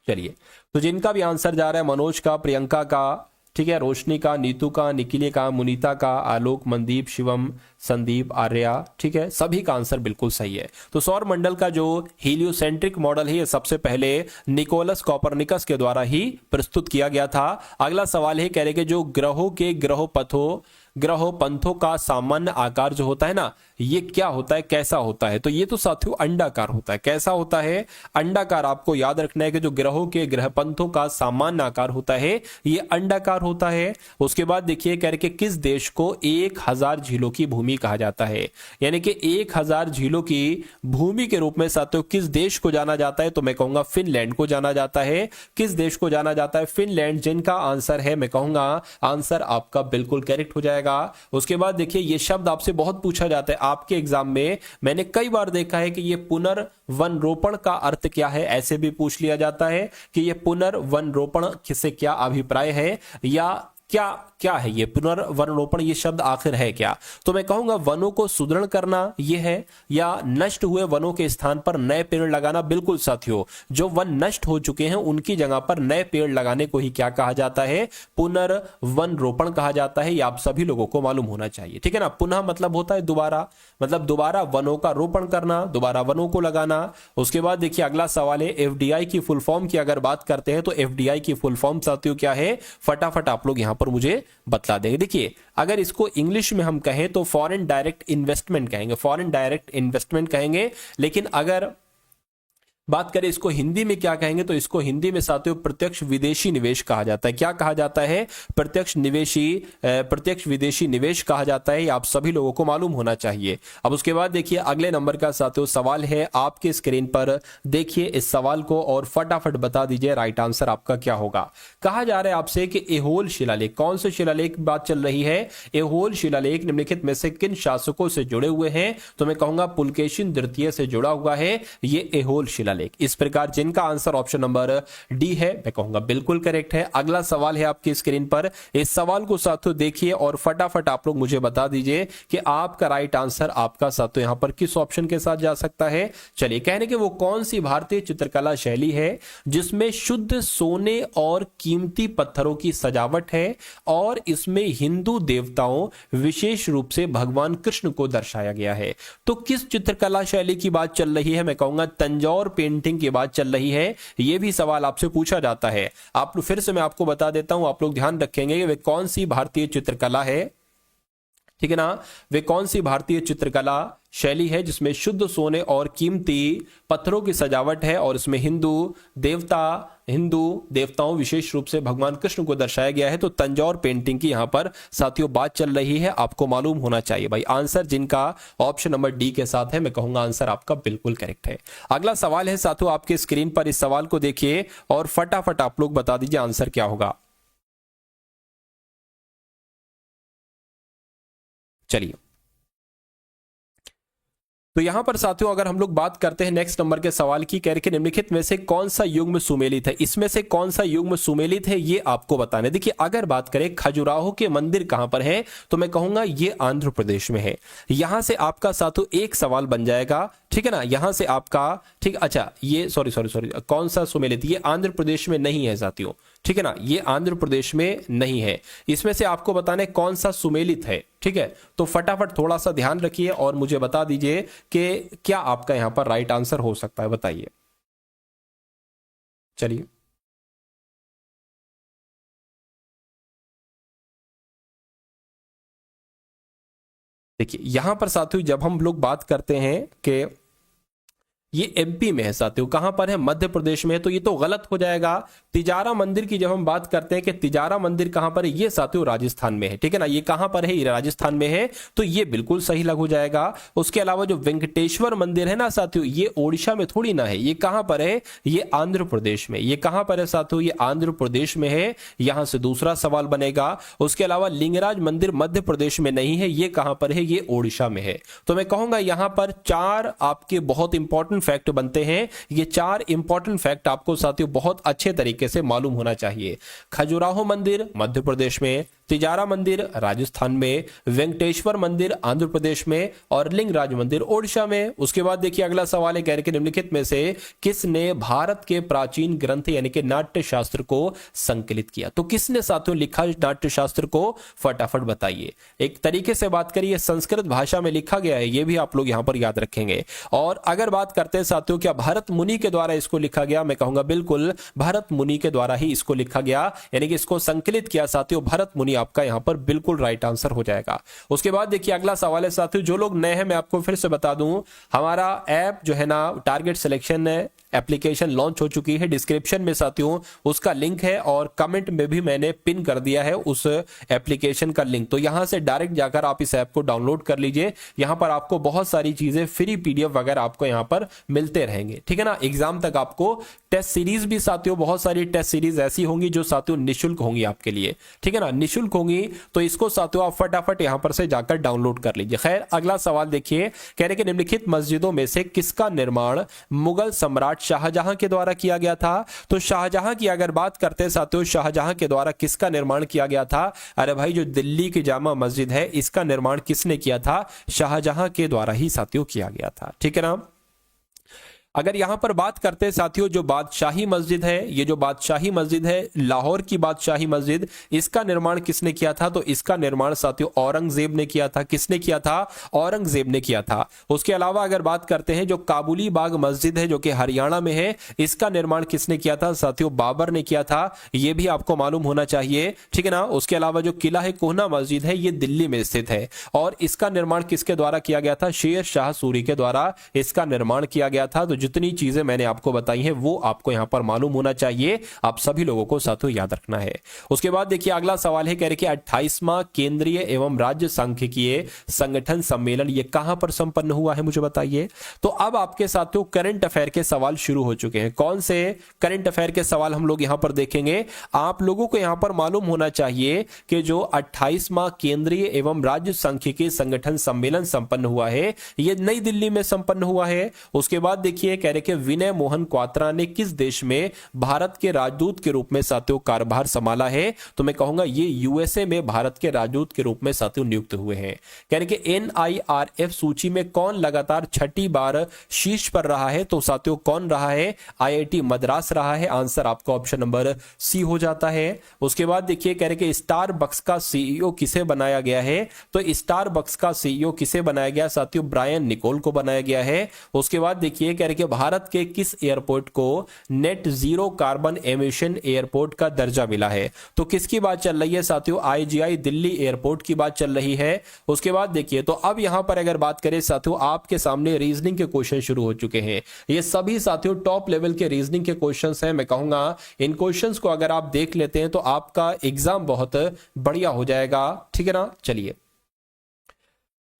चलिए तो जिनका भी आंसर जा रहा है, मनोज का, प्रियंका का, ठीक है, रोशनी का, नीतू का, निखिले का, मुनीता का, आलोक, मनदीप, शिवम, संदीप, आर्या, ठीक है, सभी का आंसर बिल्कुल सही है। तो सौर मंडल का जो हीलियोसेंट्रिक मॉडल है ये सबसे पहले निकोलस कॉपरनिकस के द्वारा ही प्रस्तुत किया गया था। अगला सवाल है, कह रहे कि जो ग्रहों के ग्रहों पंथों का सामान्य आकार जो होता है ना, ये क्या होता है, कैसा होता है, तो ये तो साथियों अंडाकार होता है। कैसा होता है, अंडाकार। आपको याद रखना है कि जो ग्रहों के ग्रह पंथों का सामान्य आकार होता है ये अंडाकार होता है। उसके बाद देखिए कह रहे कि किस देश को 1000 झीलों की भूमि कहा जाता है, यानी कि 1000 झीलों की भूमि के रूप में साथियों किस देश को जाना जाता है, तो मैं कहूंगा फिनलैंड को जाना जाता है। किस देश को जाना जाता है, फिनलैंड, जिनका आंसर है, मैं कहूंगा आंसर आपका बिल्कुल करेक्ट हो जाएगा। उसके बाद देखिए ये शब्द आपसे बहुत पूछा जाता है आपके एग्जाम में, मैंने कई बार देखा है कि ये पुनर्वन रोपण का अर्थ क्या है, ऐसे भी पूछ लिया जाता है कि ये पुनर्वन रोपण से क्या अभिप्राय है, या क्या है ये पुनर्वनरोपण, ये शब्द आखिर है क्या, तो मैं कहूंगा वनों को सुदृढ़ करना ये है, या नष्ट हुए वनों के स्थान पर नए पेड़ लगाना। बिल्कुल साथियों, जो वन नष्ट हो चुके हैं उनकी जगह पर नए पेड़ लगाने को ही क्या कहा जाता है, पुनर्वनरोपण कहा जाता है। ये आप सभी लोगों को मालूम होना चाहिए, ठीक है ना। पुनः मतलब होता है दोबारा, मतलब दोबारा वनों का रोपण करना, दोबारा वनों को लगाना। उसके बाद देखिए अगला सवाल है, एफडीआई की फुल फॉर्म की अगर बात करते हैं तो एफडीआई की फुल फॉर्म साथियों क्या है, फटाफट आप लोग यहां पर मुझे बतला देंगे। देखिए अगर इसको इंग्लिश में हम कहें तो फॉरेन डायरेक्ट इन्वेस्टमेंट कहेंगे, फॉरेन डायरेक्ट इन्वेस्टमेंट कहेंगे। लेकिन अगर बात करें इसको हिंदी में क्या कहेंगे, तो इसको हिंदी में साथियों प्रत्यक्ष विदेशी निवेश कहा जाता है। क्या कहा जाता है? प्रत्यक्ष विदेशी निवेश कहा जाता है। ये आप सभी लोगों को मालूम होना चाहिए। अब उसके बाद देखिए अगले नंबर का साथियों सवाल है आपके स्क्रीन पर। देखिए इस सवाल को और फटाफट बता दीजिए राइट आंसर आपका क्या होगा। कहा जा रहा है आपसे कि एहोल शिलालेख, कौन से शिलालेख की बात चल रही है? एहोल शिलालेख निम्नलिखित में से किन शासकों से जुड़े हुए हैं? तो मैं कहूंगा पुलकेशिन द्वितीय से जुड़ा हुआ है ये एहोल शिलालेख। इस प्रकार जिनका आंसर ऑप्शन नंबर डी है मैं कहूंगा बिल्कुल करेक्ट है। अगला सवाल है आपकी स्क्रीन पर। इस सवाल को साथियों देखिए और फटाफट आप लोग मुझे बता दीजिए कि आपका राइट आंसर आपका साथियों यहां पर किस ऑप्शन के साथ जा सकता है। चलिए कहने के वो कौन सी भारतीय चित्रकला शैली है जिसमें शुद्ध सोने और कीमती पत्थरों की सजावट है और इसमें हिंदू देवताओं विशेष रूप से भगवान कृष्ण को दर्शाया गया है। तो किस चित्रकला शैली की बात चल रही है? मैं कहूंगा तंजौर पेंटिंग की बात चल रही है। यह भी सवाल आपसे पूछा जाता है। आप फिर से मैं आपको बता देता हूं, आप लोग ध्यान रखेंगे कि वे कौन सी भारतीय चित्रकला है, ठीक है ना? वे कौन सी भारतीय चित्रकला शैली है जिसमें शुद्ध सोने और कीमती पत्थरों की सजावट है और इसमें हिंदू देवताओं विशेष रूप से भगवान कृष्ण को दर्शाया गया है। तो तंजौर पेंटिंग की यहां पर साथियों बात चल रही है। आपको मालूम होना चाहिए भाई आंसर जिनका ऑप्शन नंबर डी के साथ है मैं कहूंगा आंसर आपका बिल्कुल करेक्ट है। अगला सवाल है साथियों आपके स्क्रीन पर। इस सवाल को देखिए और फटाफट आप लोग बता दीजिए आंसर क्या होगा। चलिए तो यहां पर साथियों अगर हम लोग बात करते हैं नेक्स्ट नंबर के सवाल की, कह रहे निम्नलिखित में से कौन सा युग्म सुमेलित है? इसमें से कौन सा युग्म सुमेलित है ये आपको बताना है। देखिए अगर बात करें खजुराहो के मंदिर कहां पर है तो मैं कहूंगा ये आंध्र प्रदेश में है। यहां से आपका साथियों एक सवाल बन जाएगा, ठीक है ना? यहां से आपका ठीक, अच्छा ये सॉरी कौन सा सुमेलित? ये आंध्र प्रदेश में नहीं है साथियों, ठीक है ना? ये आंध्र प्रदेश में नहीं है। इसमें से आपको बताना है कौन सा सुमेलित है, ठीक है? तो फटाफट थोड़ा सा ध्यान रखिए और मुझे बता दीजिए कि क्या आपका यहां पर राइट आंसर हो सकता है, बताइए। चलिए देखिए यहां पर साथियों जब हम लोग बात करते हैं कि ये एमपी में है साथियों, कहां पर है? मध्य प्रदेश में है, तो ये तो गलत हो जाएगा। तिजारा मंदिर की जब हम बात करते हैं कि तिजारा मंदिर कहां पर है, ये साथियों राजस्थान में है, ठीक है ना? ये कहां पर है? ये राजस्थान में है, तो ये बिल्कुल सही लग हो जाएगा। उसके अलावा जो वेंकटेश्वर मंदिर है ना साथियों, ये ओडिशा में थोड़ी ना है, ये कहां पर है? ये आंध्र प्रदेश में। ये कहां पर है साथियों? ये आंध्र प्रदेश में है। यहां से दूसरा सवाल बनेगा। उसके अलावा लिंगराज मंदिर मध्य प्रदेश में नहीं है, ये कहां पर है? ये ओडिशा में है। तो मैं कहूंगा यहां पर चार आपके बहुत इंपॉर्टेंट फैक्ट बनते हैं। ये चार इंपॉर्टेंट फैक्ट आपको साथियों बहुत अच्छे तरीके से मालूम होना चाहिए। खजुराहो मंदिर मध्य प्रदेश में, तिजारा मंदिर राजस्थान में, वेंकटेश्वर मंदिर आंध्र प्रदेश में और लिंगराज मंदिर ओडिशा में। उसके बाद देखिए अगला सवाल है, कह रहे कि निम्नलिखित में से किसने भारत के प्राचीन ग्रंथ यानी कि नाट्य शास्त्र को संकलित किया? तो किसने साथियों लिखा नाट्य शास्त्र को? फटाफट बताइए। एक तरीके से बात करिए संस्कृत भाषा में लिखा गया है, यह भी आप लोग यहां पर याद रखेंगे। और अगर बात करते हैं साथियों क्या भरत मुनि के द्वारा इसको लिखा गया? मैं कहूंगा बिल्कुल भरत मुनि के द्वारा ही इसको लिखा गया, यानी कि इसको संकलित किया साथियों भरत मुनि। आपका यहां पर बिल्कुल राइट आंसर हो जाएगा। उसके बाद देखिए अगला सवाल है साथियों, जो लोग नए हैं मैं आपको फिर से बता दूं, हमारा ऐप जो है ना टारगेट सिलेक्शन है एप्लीकेशन लॉन्च हो चुकी है। डिस्क्रिप्शन में साथियों उसका लिंक है और कमेंट में भी मैंने पिन कर दिया है उस एप्लीकेशन का लिंक। तो यहां से डायरेक्ट जाकर आप इस ऐप को डाउनलोड कर लीजिए। यहां पर आपको बहुत सारी चीजें फ्री पीडीएफ वगैरह आपको यहां पर मिलते रहेंगे, ठीक है ना? एग्जाम तक आपको टेस्ट सीरीज भी साथियों बहुत सारी टेस्ट सीरीज ऐसी होंगी जो साथियों निशुल्क होंगी आपके लिए, ठीक है ना? निशुल्क होंगी, तो इसको साथियों आप फटाफट यहां पर से जाकर डाउनलोड कर लीजिए। खैर अगला सवाल देखिए, कह रहे कि निम्नलिखित मस्जिदों में से किसका निर्माण मुगल सम्राट शाहजहां के द्वारा किया गया था? तो शाहजहां की अगर बात करते हैं साथियों, शाहजहां के द्वारा किसका निर्माण किया गया था? अरे भाई जो दिल्ली की जामा मस्जिद है इसका निर्माण किसने किया था? शाहजहां के द्वारा ही साथियों किया गया था, ठीक है ना? अगर यहां पर बात करते हैं साथियों जो बादशाही मस्जिद है, ये जो बादशाही मस्जिद है लाहौर की बादशाही मस्जिद, इसका निर्माण किसने किया था? तो इसका निर्माण साथियों औरंगजेब ने किया था। किसने किया था? औरंगजेब ने किया था। उसके अलावा अगर बात करते हैं जो काबुली बाग मस्जिद है जो कि हरियाणा में है, इसका निर्माण किसने किया था? साथियों बाबर ने किया था। यह भी आपको मालूम होना चाहिए, ठीक है ना? उसके अलावा जो किला है कोहना मस्जिद है ये दिल्ली में स्थित है और इसका निर्माण किसके द्वारा किया गया था? शेर शाह सूरी के द्वारा इसका निर्माण किया गया था। तो जितनी चीजें मैंने आपको बताई हैं वो आपको यहां पर मालूम होना चाहिए, आप सभी लोगों को साथियों याद रखना है। उसके बाद देखिए अगला सवाल है, कह रहे कि 28वां केंद्रीय एवं राज्य सांख्यिकीय संगठन सम्मेलन ये कहां पर संपन्न हुआ है, मुझे बताइए। तो अब आपके साथियों करंट अफेयर के सवाल शुरू हो चुके हैं। कौन से करंट अफेयर के सवाल हम लोग यहां पर देखेंगे। आप लोगों को यहां पर मालूम होना चाहिए कि जो 28वां केंद्रीय एवं राज्य सांख्यिकीय संगठन सम्मेलन संपन्न हुआ है ये नई दिल्ली में संपन्न हुआ है। उसके बाद देखिए कह रहे कि विनय मोहन क्वात्रा ने किस देश में भारत के राजदूत के रूप में साथियों कार्यभार संभाला है, तो मैं कहूंगा ये यूएसए में भारत के राजदूत के रूप में साथियों नियुक्त हुए हैं। कह रहे कि NIRF सूची में कौन लगातार छठी बार शीर्ष पर रहा है, तो साथियों कौन रहा है, IIT मद्रास रहा है। आंसर आपका ऑप्शन नंबर सी हो जाता है। उसके बाद देखिए कह रहे कि स्टारबक्स का CEO किसे बनाया गया है, तो स्टारबक्स का CEO किसे बनाया गया साथियों, ब्रायन निकोल को बनाया गया है। उसके बाद देखिए कह रहे कि भारत के किस एयरपोर्ट को net zero carbon emission airport का दर्जा मिला है, तो किसकी बात चल रही है साथियों, IGI दिल्ली एयरपोर्ट की बात चल रही है। उसके बाद देखिए तो अब यहां पर अगर बात करें साथियों आपके सामने रीजनिंग के क्वेश्चन शुरू हो चुके हैं। ये सभी साथियों टॉप लेवल के रीजनिंग के क्वेश्चंस हैं। मैं कहूंगा इन क्वेश्चंस को अगर आप देख लेते हैं तो आपका एग्जाम बहुत बढ़िया हो जाएगा, ठीक है ना। चलिए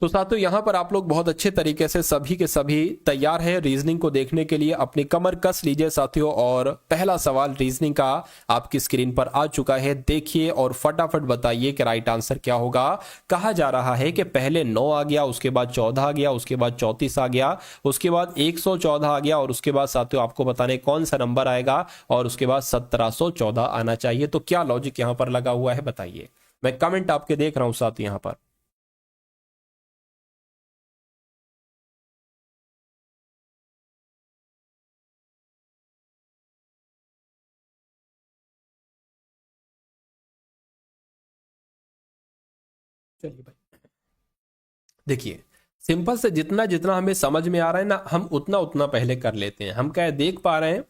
तो साथियों यहां पर आप लोग बहुत अच्छे तरीके से सभी के सभी तैयार हैं रीजनिंग को देखने के लिए। अपनी कमर कस लीजिए साथियों और पहला सवाल रीजनिंग का आपकी स्क्रीन पर आ चुका है, देखिए और फटाफट बताइए कि राइट आंसर क्या होगा। कहा जा रहा है कि पहले 9 आ गया, उसके बाद 14 आ गया, उसके बाद 34 आ गया, उसके बाद 114 आ गया और उसके बाद साथियों आपको बताने कौन सा नंबर आएगा और उसके बाद 1714 आना चाहिए। तो क्या लॉजिक यहां पर लगा हुआ है बताइए। मैं कमेंट आपके देख रहा हूं साथियों यहां पर। चलिए भाई देखिए सिंपल से जितना जितना हमें समझ में आ रहा है ना हम उतना उतना पहले कर लेते हैं। हम क्या देख पा रहे हैं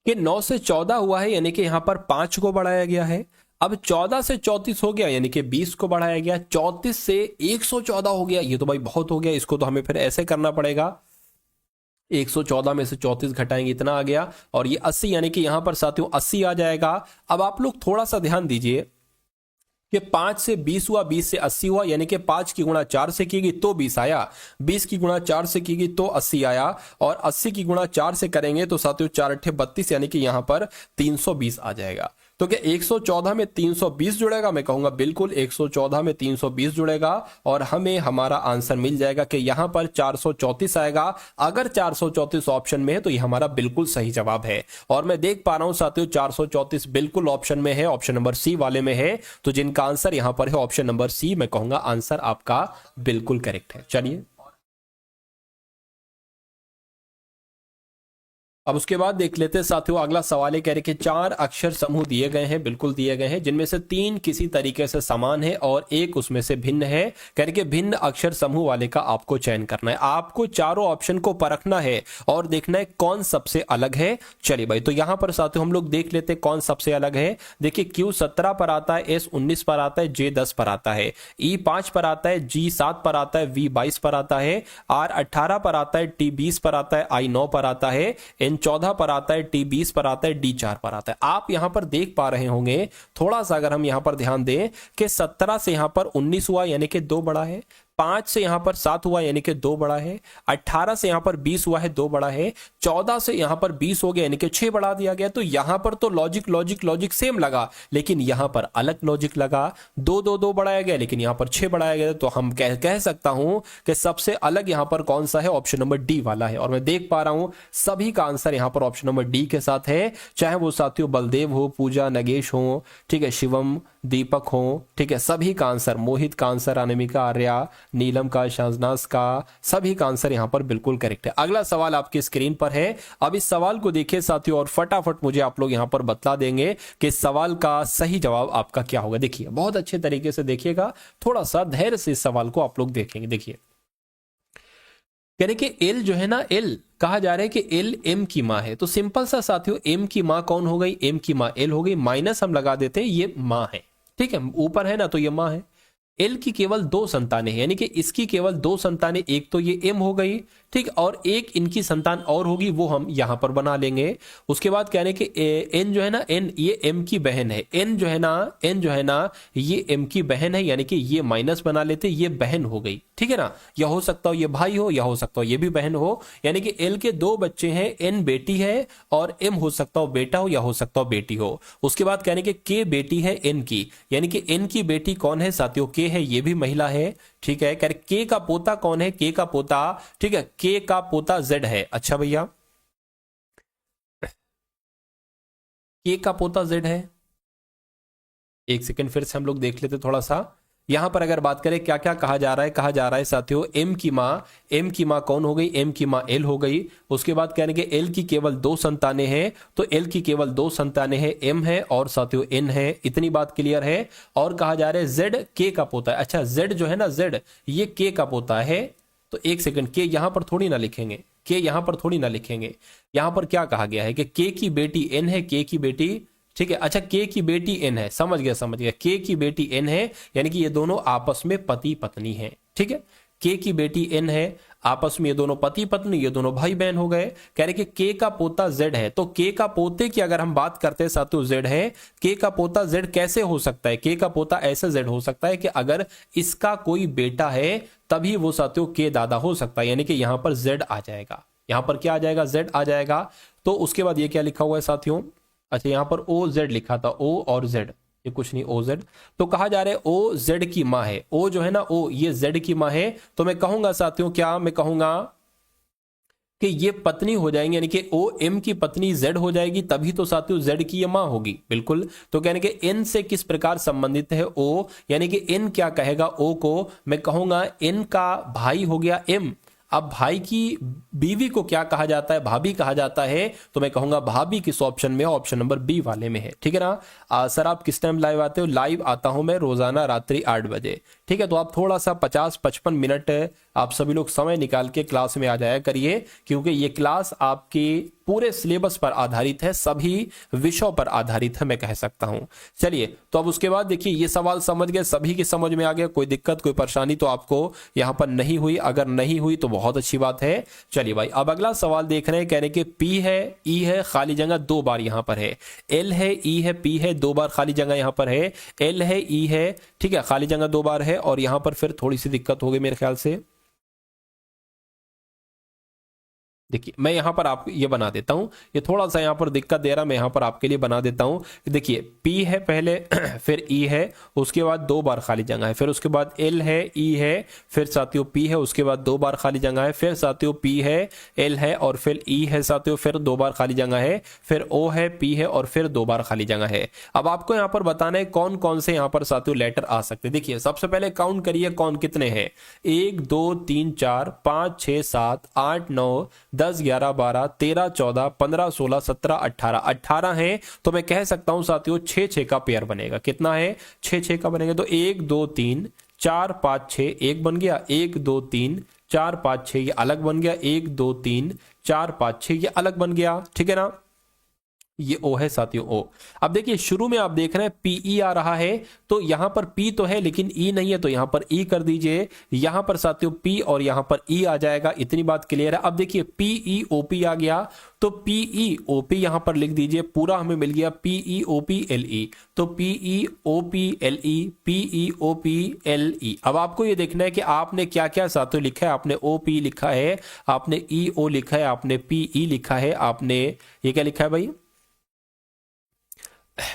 कि 9 से 14 हुआ है यानी कि यहां पर 5 को बढ़ाया गया है। अब 14 से 34 हो गया यानी कि 20 को बढ़ाया गया। 34 से 114 हो गया, ये तो भाई बहुत हो गया, इसको तो हमें फिर ऐसे करना पड़ेगा। 114 में से 34 घटाएंगे इतना आ गया और ये 80 यानी कि यहां पर साथियों 80 आ जाएगा। अब आप लोग थोड़ा सा ध्यान दीजिए कि 5 से 20 हुआ, 20 से 80 हुआ यानी कि 5 की गुणा 4 से की गई तो 20 आया, 20 की गुणा 4 से की गई तो 80 आया और 80 की गुणा 4 से करेंगे तो साथियों 4 अट्ठे 32 यानी कि यहां पर 320 आ जाएगा। तो क्या 114 में 320 जुड़ेगा, मैं कहूंगा बिल्कुल 114 में 320 जुड़ेगा और हमें हमारा आंसर मिल जाएगा कि यहां पर 434 आएगा। अगर 434 ऑप्शन में है तो ये हमारा बिल्कुल सही जवाब है और मैं देख पा रहा हूं साथियों 434 बिल्कुल ऑप्शन में है, ऑप्शन नंबर सी वाले में है। तो जिनका आंसर यहां पर है ऑप्शन नंबर सी, मैं कहूंगा आंसर आपका बिल्कुल करेक्ट है। चलिए अब उसके बाद देख लेते हैं साथियों अगला सवाल है, कह रहे कि 4 अक्षर समूह दिए गए हैं, बिल्कुल दिए गए हैं, जिनमें से 3 किसी तरीके से समान है और एक उसमें से भिन्न है। कह रहे कि भिन्न अक्षर समूह वाले का आपको चयन करना है। आपको चारों ऑप्शन को परखना है और देखना है कौन सबसे अलग है। चलिए भाई तो यहां पर साथियों हम लोग देख लेते हैं कौन सबसे अलग है। देखिए Q 17 पर आता है, S 19 पर आता है, J 10 पर आता है, E 5 पर आता है, G 7 पर आता है, V 22 पर आता है, R 18 पर आता है, T 20 पर आता है, I 9 पर आता है, N 14 पर आता है, T 20 पर आता है, D 4 पर आता है। आप यहां पर देख पा रहे होंगे थोड़ा सा अगर हम यहां पर ध्यान दें कि 17 से यहां पर 19 हुआ यानी कि 2 बड़ा है, 5 से यहां पर 7 हुआ यानी कि 2 बड़ा है, 18 से यहां पर 20 हुआ है 2 बड़ा है, 14 से यहां पर 20 हो गया यानी कि 6 बढ़ा दिया गया। तो यहां पर तो लॉजिक लॉजिक लॉजिक सेम लगा लेकिन यहां पर अलग लॉजिक लगा। 2 2 2 बढ़ाया गया लेकिन यहां पर 6 बढ़ाया गया। तो हम कह सकता हूं कि सबसे अलग यहां पर कौन सा है, ऑप्शन नंबर डी वाला है। और मैं देख पा रहा हूं सभी का आंसर यहां पर ऑप्शन नंबर डी के साथ है, चाहे वो साथियों बलदेव हो, पूजा, नगेश हो, ठीक है, शिवम, दीपक हो, ठीक है, सभी का आंसर, मोहित का आंसर, अनिमिका, आर्या, नीलम का, शाजनाज का, सभी का आंसर यहां पर बिल्कुल करेक्ट है। अगला सवाल आपकी स्क्रीन पर है। अब इस सवाल को देखिए साथियों और फटाफट मुझे आप लोग यहां पर बतला देंगे कि इस सवाल का सही जवाब आपका क्या होगा। देखिए बहुत अच्छे तरीके से देखिएगा, थोड़ा सा धैर्य से इस सवाल को आप लोग देखेंगे। देखिए कह रहे कि एल जो है ना, एल कहा जा रहा है कि एल एम की मां है। तो सिंपल सा साथियों एम की मां कौन हो गई, एम की मां एल हो गई, माइनस हम लगा देते हैं, ये मां है, ठीक है, ऊपर है ना तो ये मां है। एल की केवल 2 संतानें हैं, यानी कि इसकी केवल 2 संतानें, एक तो ये एम हो गई, ठीक, और एक इनकी संतान और होगी, वो हम यहां पर बना लेंगे। उसके बाद कह रहे हैं कि एन जो है ना, एन ये एम की बहन है, एन जो है ना ये एम की बहन है, यानी कि ये माइनस बना लेते, ये बहन हो गई, ठीक है ना। या हो सकता हो ये भाई हो, या हो सकता हो ये भी बहन हो, यानी कि एल के 2 बच्चे हैं, एन बेटी है और एम हो सकता हो बेटा हो, या हो सकता हो बेटी हो। उसके बाद कहने के के बेटी है एन की, यानी कि एन की बेटी कौन है साथियों, के है, ये भी महिला है, ठीक है। कह रहे के का पोता कौन है, के का पोता, ठीक है, के का पोता जेड है। अच्छा भैया, के का पोता जेड है। एक सेकंड फिर से हम लोग देख लेते थोड़ा सा। यहां पर अगर बात करें क्या क्या कहा जा रहा है साथियों, एम की मां कौन हो गई, एम की मां एल हो गई। उसके बाद कहने एल की केवल 2 संतानें हैं, तो एल की केवल 2 संतानें हैं, एम है और साथियों एन है, इतनी बात क्लियर है। और कहा जा रहा है जेड के का पोता है। अच्छा, जेड जो है ना, जेड ये के का पोता है, तो एक सेकंड, के यहां पर थोड़ी ना लिखेंगे, के यहां पर थोड़ी ना लिखेंगे। यहां पर क्या कहा गया है कि के की बेटी एन है, के की बेटी, ठीक है। अच्छा, के की बेटी एन है, समझ गया, के की बेटी एन है, यानी कि ये दोनों आपस में पति पत्नी है, ठीक है। के की बेटी एन है, आपस में ये दोनों पति पत्नी, ये दोनों भाई बहन हो गए। कह रहे कि के का पोता जेड है, तो के का पोते की अगर हम बात करते हैं साथियों, जेड है, के का पोता जेड कैसे हो सकता है, के का पोता ऐसे जेड हो सकता है कि अगर इसका कोई बेटा है तभी वो साथियों के दादा हो सकता है, यानी कि यहां पर जेड आ जाएगा, यहां पर क्या आ जाएगा, जेड आ जाएगा। तो उसके बाद ये क्या लिखा हुआ है साथियों, अच्छा यहां पर ओ जेड लिखा था, ओ और जेड, ये कुछ नहीं, ओ जेड। तो कहा जा रहा है ओ जेड की मां है, ओ जो है ना, ओ ये जेड की मां है। तो मैं कहूंगा साथियों, क्या मैं कहूंगा कि ये पत्नी हो जाएंगे, यानी कि ओ एम की पत्नी जेड हो जाएगी, तभी तो साथियों जेड की ये मां होगी, बिल्कुल। तो कहने के एन से किस प्रकार संबंधित है ओ, यानी कि एन क्या कहेगा ओ को, मैं कहूंगा एन का भाई हो गया एम। अब भाई की बीवी को क्या कहा जाता है, भाभी कहा जाता है, तो मैं कहूंगा भाभी किस ऑप्शन में, ऑप्शन नंबर बी वाले में है, ठीक है ना। सर आप किस टाइम लाइव आते हो, लाइव आता हूं मैं रोजाना रात्रि 8 बजे, ठीक है। तो आप थोड़ा सा 50-55 मिनट आप सभी लोग समय निकाल के क्लास में आ जाया करिए, क्योंकि ये क्लास आपकी पूरे सिलेबस पर आधारित है, सभी विषयों पर आधारित है, मैं कह सकता हूं। चलिए, तो अब उसके बाद देखिए, ये सवाल समझ गए, सभी की समझ में आ गया, कोई दिक्कत कोई परेशानी तो आपको यहां पर नहीं हुई, अगर नहीं हुई तो बहुत अच्छी बात है। चलिए भाई, अब अगला सवाल देख रहे हैं, कहने के पी है, ई है, खाली जगह 2 बार यहां पर है, एल है, ई है, पी है, 2 बार खाली जगह यहां पर है, एल है, ई है, ठीक है, खाली जगह 2 बार है, और यहां पर फिर थोड़ी सी दिक्कत हो गई मेरे ख्याल से। देखिए, मैं यहां पर आप ये बना देता हूं, ये थोड़ा सा यहां पर दिक्कत दे रहा, मैं यहां पर आपके लिए बना देता हूं। देखिए, P है पहले फिर E है, उसके बाद 2 बार खाली जगह है, फिर उसके बाद L है, E है, फिर साथियों P है, उसके बाद 2 बार खाली जगह है, फिर साथियों P है, L है, और फिर E है साथियों, फिर 2 बार खाली जगह है, फिर O है, P है, और फिर 2 बार खाली जगह है। अब आपको यहां पर बताना है कौन कौन से यहां पर साथियों लेटर आ सकते हैं। देखिए, सबसे पहले काउंट करिए कौन कितने हैं, 1 2 3 4 5 6 7 8 9 10 11 12 13 14 15 16 17 18 18 है। तो मैं कह सकता हूं साथियों 6-6 का पेयर बनेगा। कितना है, 6-6 का बनेगा। तो 1 2 3 4 5 6 एक बन गया, 1 2 3 4 5 6 ये अलग बन गया, 1 2 3 4 5 6 ये अलग बन गया, ठीक है ना। ये ओ है साथियों, ओ। अब देखिए, शुरू में आप देख रहे हैं पीई आ रहा है, तो यहां पर पी तो है लेकिन ई नहीं है, तो यहां पर ई कर दीजिए। यहां पर साथियों पी और यहां पर ई आ जाएगा, इतनी बात क्लियर है। अब देखिए, पीई ओपी आ गया, तो पीई ओपी यहां पर लिख दीजिए, पूरा हमें मिल गया PE OP L L. E P E OP L L, E OP L P. L आपको ये देखना है कि आपने क्या क्या साथियों लिखा है। आपने ओपी लिखा है, आपने ई ओ लिखा है, आपने पीई लिखा है, आपने ये क्या लिखा है भाई,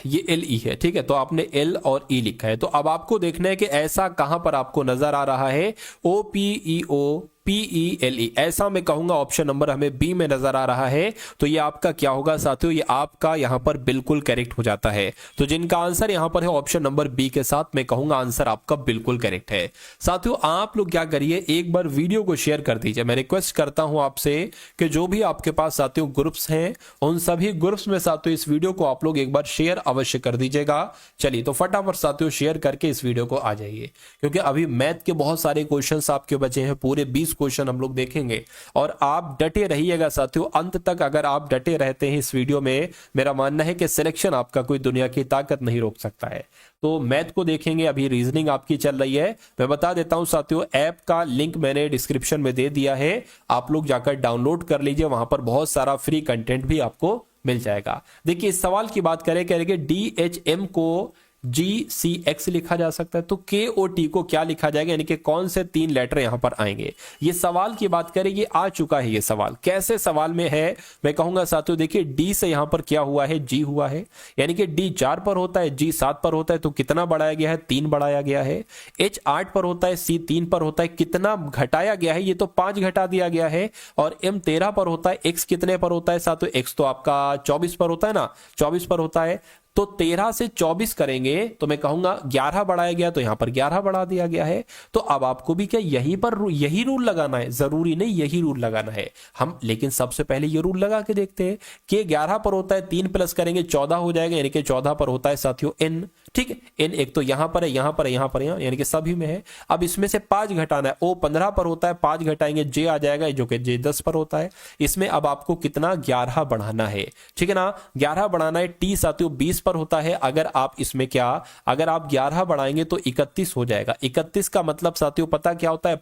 ये एल ई है, ठीक है। तो आपने एल और ई लिखा है। तो अब आपको देखना है कि ऐसा कहां पर आपको नजर आ रहा है, ओ पी ई ओ PELE, ऐसा मैं कहूंगा ऑप्शन नंबर हमें बी में नजर आ रहा है। तो ये आपका क्या होगा साथियों, ये आपका यहां पर बिल्कुल करेक्ट हो जाता है। तो जिनका आंसर यहां पर है ऑप्शन नंबर बी के साथ, मैं कहूंगा आंसर आपका बिल्कुल करेक्ट है। साथियों, आप लोग क्या करिए, एक बार वीडियो को शेयर कर दीजिए। मैं रिक्वेस्ट करता हूं आपसे कि जो भी आपके पास साथियों ग्रुप्स हैं, उन सभी ग्रुप्स में साथियों इस वीडियो को आप लोग एक बार शेयर अवश्य कर दीजिएगा। चलिए, तो फटाफट साथियों शेयर करके इस वीडियो को आ जाइए, क्योंकि अभी मैथ के बहुत सारे क्वेश्चंस आपके बचे हैं, पूरे 20 क्वेश्चन हम लोग देखेंगे और आप डटे रहिएगा साथियों अंत तक। अगर आप डटे रहते हैं इस वीडियो में, मेरा मानना है कि सिलेक्शन आपका कोई दुनिया की ताकत नहीं रोक सकता है। तो मैथ को देखेंगे, अभी रीजनिंग आपकी चल रही है। मैं बता देता हूं साथियों, ऐप का लिंक मैंने डिस्क्रिप्शन में दे दिया है, आप लोग जाकर डाउनलोड कर लीजिए, वहां पर बहुत सारा फ्री कंटेंट भी आपको मिल जाएगा। देखिए इस सवाल की बात करें, कह रहे कि DHM को GCX लिखा जा सकता है, तो KOT को क्या लिखा जाएगा, यानी कि कौन से 3 लेटर यहां पर आएंगे। ये सवाल की बात करें, ये आ चुका है। ये सवाल कैसे सवाल में है मैं कहूंगा साथियों, देखिए D से यहां पर क्या हुआ है, G हुआ है, यानी कि D 4 पर होता है, G 7 पर होता है, तो कितना बढ़ाया गया है, 3 बढ़ाया गया है। H 8 पर होता है, C 3 पर होता है, कितना घटाया गया है, ये तो 5 घटा दिया गया है। और M 13 पर होता है, X कितने पर होता है साथियों, X तो आपका 24 पर होता है ना, 24 पर होता है, तो 13 से 24 करेंगे तो मैं कहूंगा 11 बढ़ाया गया, तो यहां पर 11 बढ़ा दिया गया है। तो अब आपको भी क्या यहीं पर यही रूल लगाना है, जरूरी नहीं यही रूल लगाना है हम, लेकिन सबसे पहले ये रूल लगा के देखते हैं कि 11 पर होता है, 3 प्लस करेंगे 14 हो जाएगा, यानी कि 14 पर होता है साथियों N। ठीक है, N एक तो यहां पर है, यहां पर है, यहां पर, यहां, यानी कि सभी में है। अब इसमें से 5 घटाना है, O 15 पर होता है, 5 घटाएंगे J आ जाएगा, जो कि J 10 पर होता है। इसमें अब आपको कितना 11 बढ़ाना है, ठीक है ना, 11 बढ़ाना है। T साथियों 20 पर होता है, अगर आप इसमें क्या, अगर आप 11 बढ़ाएंगे तो 31 हो जाएगा। 31 का मतलब साथियों पता क्या होता है,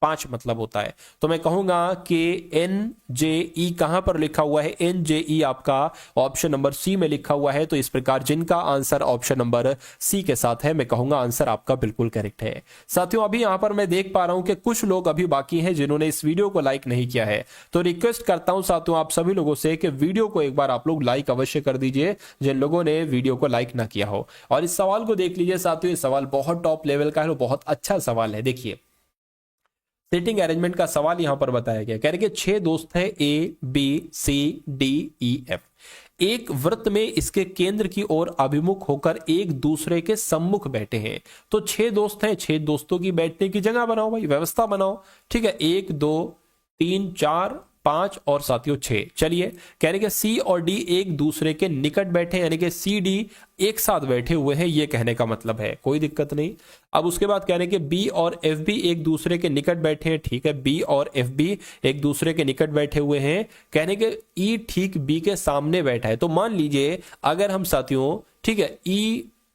5 मतलब होता है। तो मैं कहूंगा कि NJE कहां पर लिखा हुआ है, NJE आपका ऑप्शन नंबर C में लिखा हुआ है। तो इस प्रकार जिनका आंसर ऑप्शन नंबर C के साथ है, मैं कहूंगा आंसर आपका बिल्कुल करेक्ट है। साथियों अभी यहां पर मैं देख पा रहा हूं कि कुछ लोग अभी बाकी हैं जिन्होंने इस वीडियो को लाइक नहीं किया है, तो रिक्वेस्ट करता हूं साथियों आप सभी लोगों से कि वीडियो को एक बार आप लोग लाइक अवश्य कर दीजिए, जिन लोगों ने वीडियो को लाइक ना किया हो। और इस सवाल को देख लीजिए साथियों, इस सवाल बहुत टॉप लेवल का है, बहुत अच्छा सवाल है। देखिए सीटिंग अरेंजमेंट का सवाल यहां पर बताया गया, कह रहे कि 6 दोस्त हैं ABCDEF, एक वृत्त में इसके केंद्र की ओर अभिमुख होकर एक दूसरे के सम्मुख बैठे हैं। तो 6 दोस्त हैं, 6 दोस्तों की बैठने की जगह बनाओ भाई, व्यवस्था बनाओ। ठीक है, 1 2 3 4 5 और साथियों 6। चलिए कह रहे कि C और D एक दूसरे के निकट बैठे, यानी कि CD एक साथ बैठे हुए हैं, ये कहने का मतलब है, कोई दिक्कत नहीं। अब उसके बाद कह रहे कि B और FB एक दूसरे के निकट बैठे हैं। ठीक है, B और FB एक दूसरे के निकट बैठे हुए हैं। कहने के E ठीक B के सामने बैठा है। तो मान लीजिए अगर हम साथियों, ठीक है,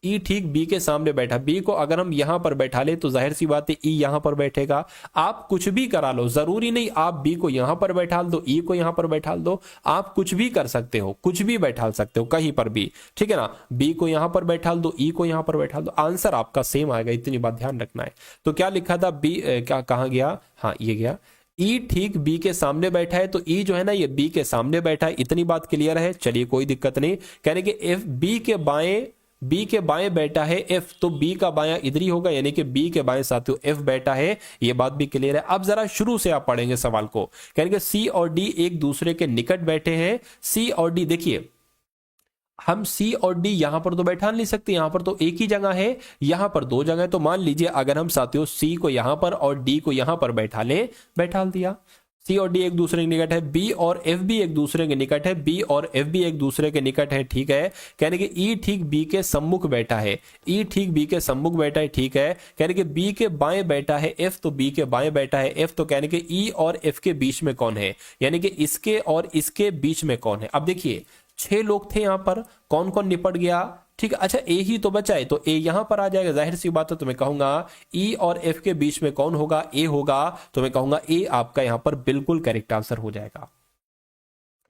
E ठीक B के सामने बैठा, B को अगर हम यहां पर बैठा ले तो जाहिर सी बात है E यहां पर बैठेगा। आप कुछ भी करा लो, जरूरी नहीं आप B को यहां पर बैठा दो, E को यहां पर बैठा दो, आप कुछ भी कर सकते हो, कुछ भी बैठा सकते हो कहीं पर भी। ठीक है ना, B को यहां पर बैठा दो, E को यहां पर बैठा दो, आंसर आपका सेम आएगा, इतनी बात ध्यान रखना है। तो क्या लिखा था, B क्या कहां गया, हाँ ये गया, E ठीक B के सामने बैठा है, तो E जो है ना ये B के सामने बैठा है, इतनी बात क्लियर है। चलिए कोई दिक्कत नहीं। कहने कि F B के बाएं बैठा है F, तो B का बायां इधर ही होगा, यानी कि B के बाएं साथियों F बैठा है, ये बात भी क्लियर है। अब जरा शुरू से आप पढ़ेंगे सवाल को। कहेंगे C और D एक दूसरे के निकट बैठे हैं। C और D, देखिए हम C और D यहां पर तो बैठा नहीं सकते, यहां पर तो एक ही जगह है, यहां पर 2 जगह है। तो मान लीजिए अगर हम साथियों C को यहां पर और D को यहां पर बैठा दिया, C और D एक दूसरे के निकट है, B और FB एक दूसरे के निकट है, B और FB एक दूसरे के निकट है। ठीक है, कहने कि E ठीक B के सम्मुख बैठा है, E ठीक B के सम्मुख बैठा है। ठीक है, कहने कि B के बाएं बैठा है F, तो B के बाएं बैठा है F, तो कहने कि E और F के बीच में कौन है, यानी कि इसके और इसके बीच में कौन है। अब देखिए 6 लोग थे यहां पर, कौन कौन निपट गया, ठीक है, अच्छा A ही तो बचा है, तो A यहां पर आ जाएगा, जाहिर सी बात है। तो मैं कहूंगा E और F के बीच में कौन होगा, A होगा, तो मैं कहूंगा A आपका यहां पर बिल्कुल करेक्ट आंसर हो जाएगा।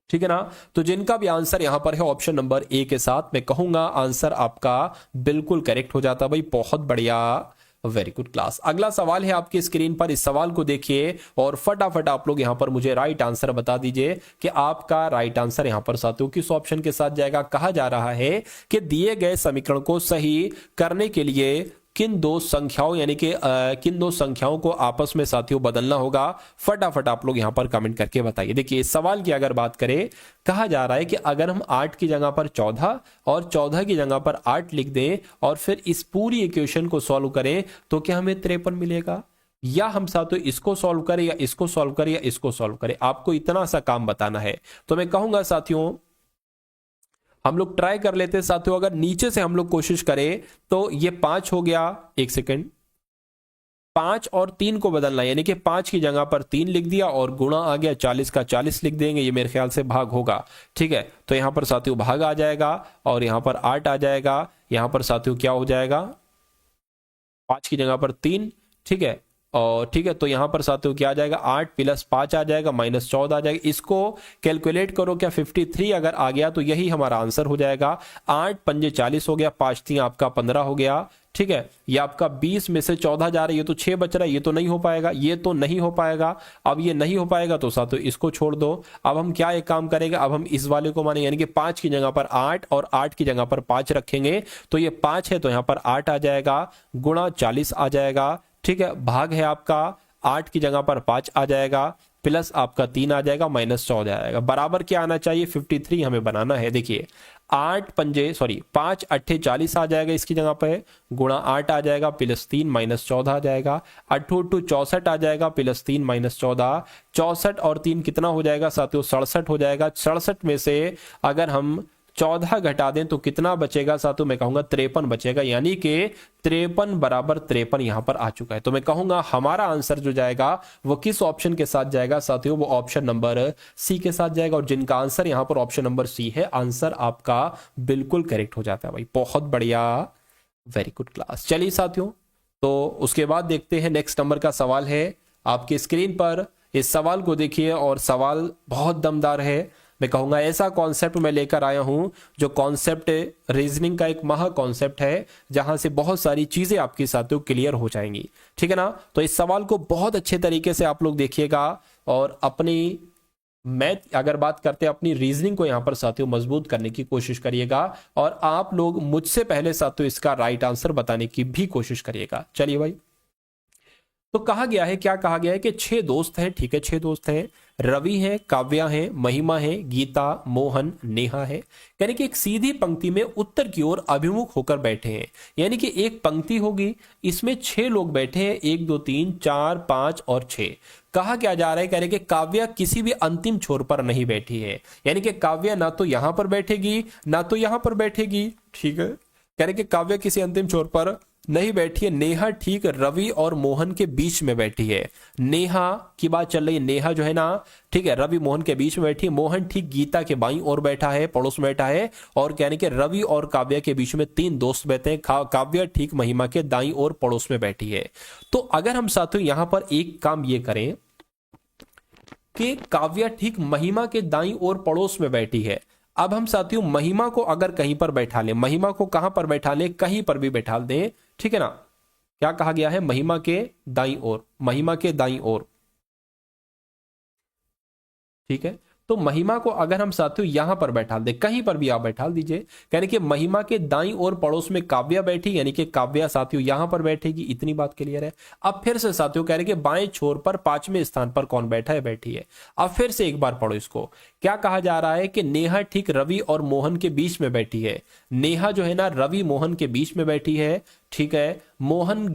ठीक है ना, तो जिनका भी आंसर यहां पर है ऑप्शन नंबर A के साथ, मैं कहूंगा आंसर आपका बिल्कुल करेक्ट हो जाता भाई, बहुत बढ़िया, वेरी गुड क्लास। अगला सवाल है आपकी स्क्रीन पर, इस सवाल को देखिए और फटाफट आप लोग यहां पर मुझे राइट आंसर बता दीजिए कि आपका राइट आंसर यहां पर साथियों किस ऑप्शन के साथ जाएगा। कहा जा रहा है कि दिए गए समीकरण को सही करने के लिए किन 2 संख्याओं, यानी कि किन 2 संख्याओं को आपस में साथियों बदलना होगा। फटाफट आप लोग यहां पर कमेंट करके बताइए। देखिए इस सवाल की अगर बात करें, कहा जा रहा है कि अगर हम 8 की जगह पर 14 और 14 की जगह पर 8 लिख दें और फिर इस पूरी इक्वेशन को सॉल्व करें, तो क्या हमें 53 मिलेगा, या हम साथियों इसको सॉल्व करें या इसको सॉल्व करें या इसको सॉल्व करें। आपको इतना सा काम बताना है। तो मैं कहूंगा साथियों हम लोग ट्राई कर लेते हैं साथियों, अगर नीचे से हम लोग कोशिश करें तो ये 5 हो गया, एक सेकेंड, 5 और 3 को बदलना, यानी कि 5 की जगह पर 3 लिख दिया और गुणा आ गया, 40 का 40 लिख देंगे, ये मेरे ख्याल से भाग होगा। ठीक है, तो यहां पर साथियों भाग आ जाएगा और यहां पर 8 आ जाएगा। यहां पर साथियों क्या हो जाएगा, 5 की जगह पर 3। ठीक है, और ठीक है, तो यहां पर साथियों क्या आ जाएगा, 8 + 5 आ जाएगा, -14 आ जाएगा। इसको कैलकुलेट करो, क्या 53 अगर आ गया तो यही हमारा आंसर हो जाएगा। 8 पंजे 40 हो गया, 5 3 आपका 15 हो गया। ठीक है, ये आपका 20 में से 14 जा रहा है, ये तो 6 बच रहा है, ये तो नहीं हो पाएगा, ये तो नहीं हो पाएगा। अब ये नहीं हो पाएगा तो साथियों इसको छोड़ दो। अब हम क्या एक काम करेंगे, अब हम इस वाले को माने, यानी कि 5 की जगह पर 8 और 8 की जगह पर 5 रखेंगे, तो ये 5 है तो यहां पर 8 आ जाएगा, गुणा 40 आ जाएगा। ठीक है, भाग है आपका 8 की जगह पर 5 आ जाएगा, प्लस आपका 3 आ जाएगा, -14 आएगा। बराबर क्या आना चाहिए, 53 हमें बनाना है। देखिए 5 8 40 आ जाएगा, इसकी जगह पे गुणा 8 आ जाएगा, +3 -14 आ जाएगा। 8 8 64 आ जाएगा, +3 -14। 64 और 3 कितना हो जाएगा साथियों, 67 हो जाएगा। 67 में से अगर हम 14 घटा दें तो कितना बचेगा साथियों, मैं कहूंगा 53 बचेगा, यानी कि 53 बराबर 53 यहां पर आ चुका है। तो मैं कहूंगा हमारा आंसर जो जाएगा वो किस ऑप्शन के साथ जाएगा साथियों, वो ऑप्शन नंबर सी के साथ जाएगा। और जिनका आंसर यहां पर ऑप्शन नंबर सी है, आंसर आपका बिल्कुल करेक्ट हो जाता है भाई, बहुत बढ़िया, वेरी गुड क्लास। चलिए साथियों, तो उसके बाद देखते हैं नेक्स्ट नंबर का सवाल है आपकी स्क्रीन पर। इस सवाल को देखिए और सवाल बहुत दमदार है। मैं कहूंगा ऐसा कॉन्सेप्ट मैं लेकर आया हूं जो कॉन्सेप्ट रीजनिंग का एक महा कॉन्सेप्ट है, जहां से बहुत सारी चीजें आपके साथियों क्लियर हो जाएंगी। ठीक है ना, तो इस सवाल को बहुत अच्छे तरीके से आप लोग देखिएगा और अपनी मैथ अगर बात करते हैं अपनी रीजनिंग को यहां पर साथियों मजबूत करने की कोशिश करिएगा, और आप लोग मुझसे पहले साथियों इसका राइट आंसर बताने की भी कोशिश करिएगा। चलिए भाई, तो कहा गया है, क्या कहा गया है कि 6 दोस्त हैं। ठीक है, 6 दोस्त हैं, रवि है, काव्या है, महिमा है, गीता, मोहन, नेहा है। यानी कि एक सीधी पंक्ति में उत्तर की ओर अभिमुख होकर बैठे हैं, यानी कि एक पंक्ति होगी, इसमें 6 लोग बैठे हैं, 1 2 3 4 5 और 6। कहा क्या जा रहा है, कह रहे कि काव्या किसी भी अंतिम छोर पर नहीं बैठी है, यानी कि काव्या ना तो यहां पर बैठेगी ना तो यहां पर बैठेगी। ठीक है, कह रहे कि काव्या किसी अंतिम छोर पर नहीं बैठी है। नेहा ठीक रवि और मोहन के बीच में बैठी है, नेहा की बात चल रही है, नेहा जो है ना, ठीक है, रवि मोहन के बीच में बैठी है। मोहन ठीक गीता के बाईं ओर बैठा है, पड़ोस में बैठा है। और कहने के रवि और काव्या के बीच में 3 दोस्त बैठे हैं, काव्या ठीक महिमा के दाईं ओर पड़ोस में बैठी है। तो अगर हम साथियों यहां पर एक काम ये करें कि काव्या ठीक महिमा के दाईं ओर पड़ोस में बैठी है, अब हम साथियों महिमा को अगर कहीं पर बैठा लें, महिमा को कहां पर बैठा लें, कहीं पर भी बैठा दें। ठीक है ना, क्या कहा गया है, महिमा के दाईं ओर, महिमा के दाईं ओर। ठीक है, तो महिमा को अगर हम साथियों यहां पर बैठा दें, कहीं पर भी आप बैठा दीजिए, यानी कि महिमा के दाईं ओर पड़ोस में काव्या बैठी, यानी कि काव्या साथियों यहां पर बैठेगी। इतनी बात क्लियर है। अब फिर से साथियों कह रहे कि बाएं छोर पर 5वें स्थान पर कौन बैठा है, बैठी है। अब फिर से एक बार पढ़ो इसको, क्या कहा जा रहा है कि नेहा ठीक रवि और मोहन के बीच में बैठी है। नेहा जो है ना रवि मोहन के बीच में बैठी है। ठीक है, मोहन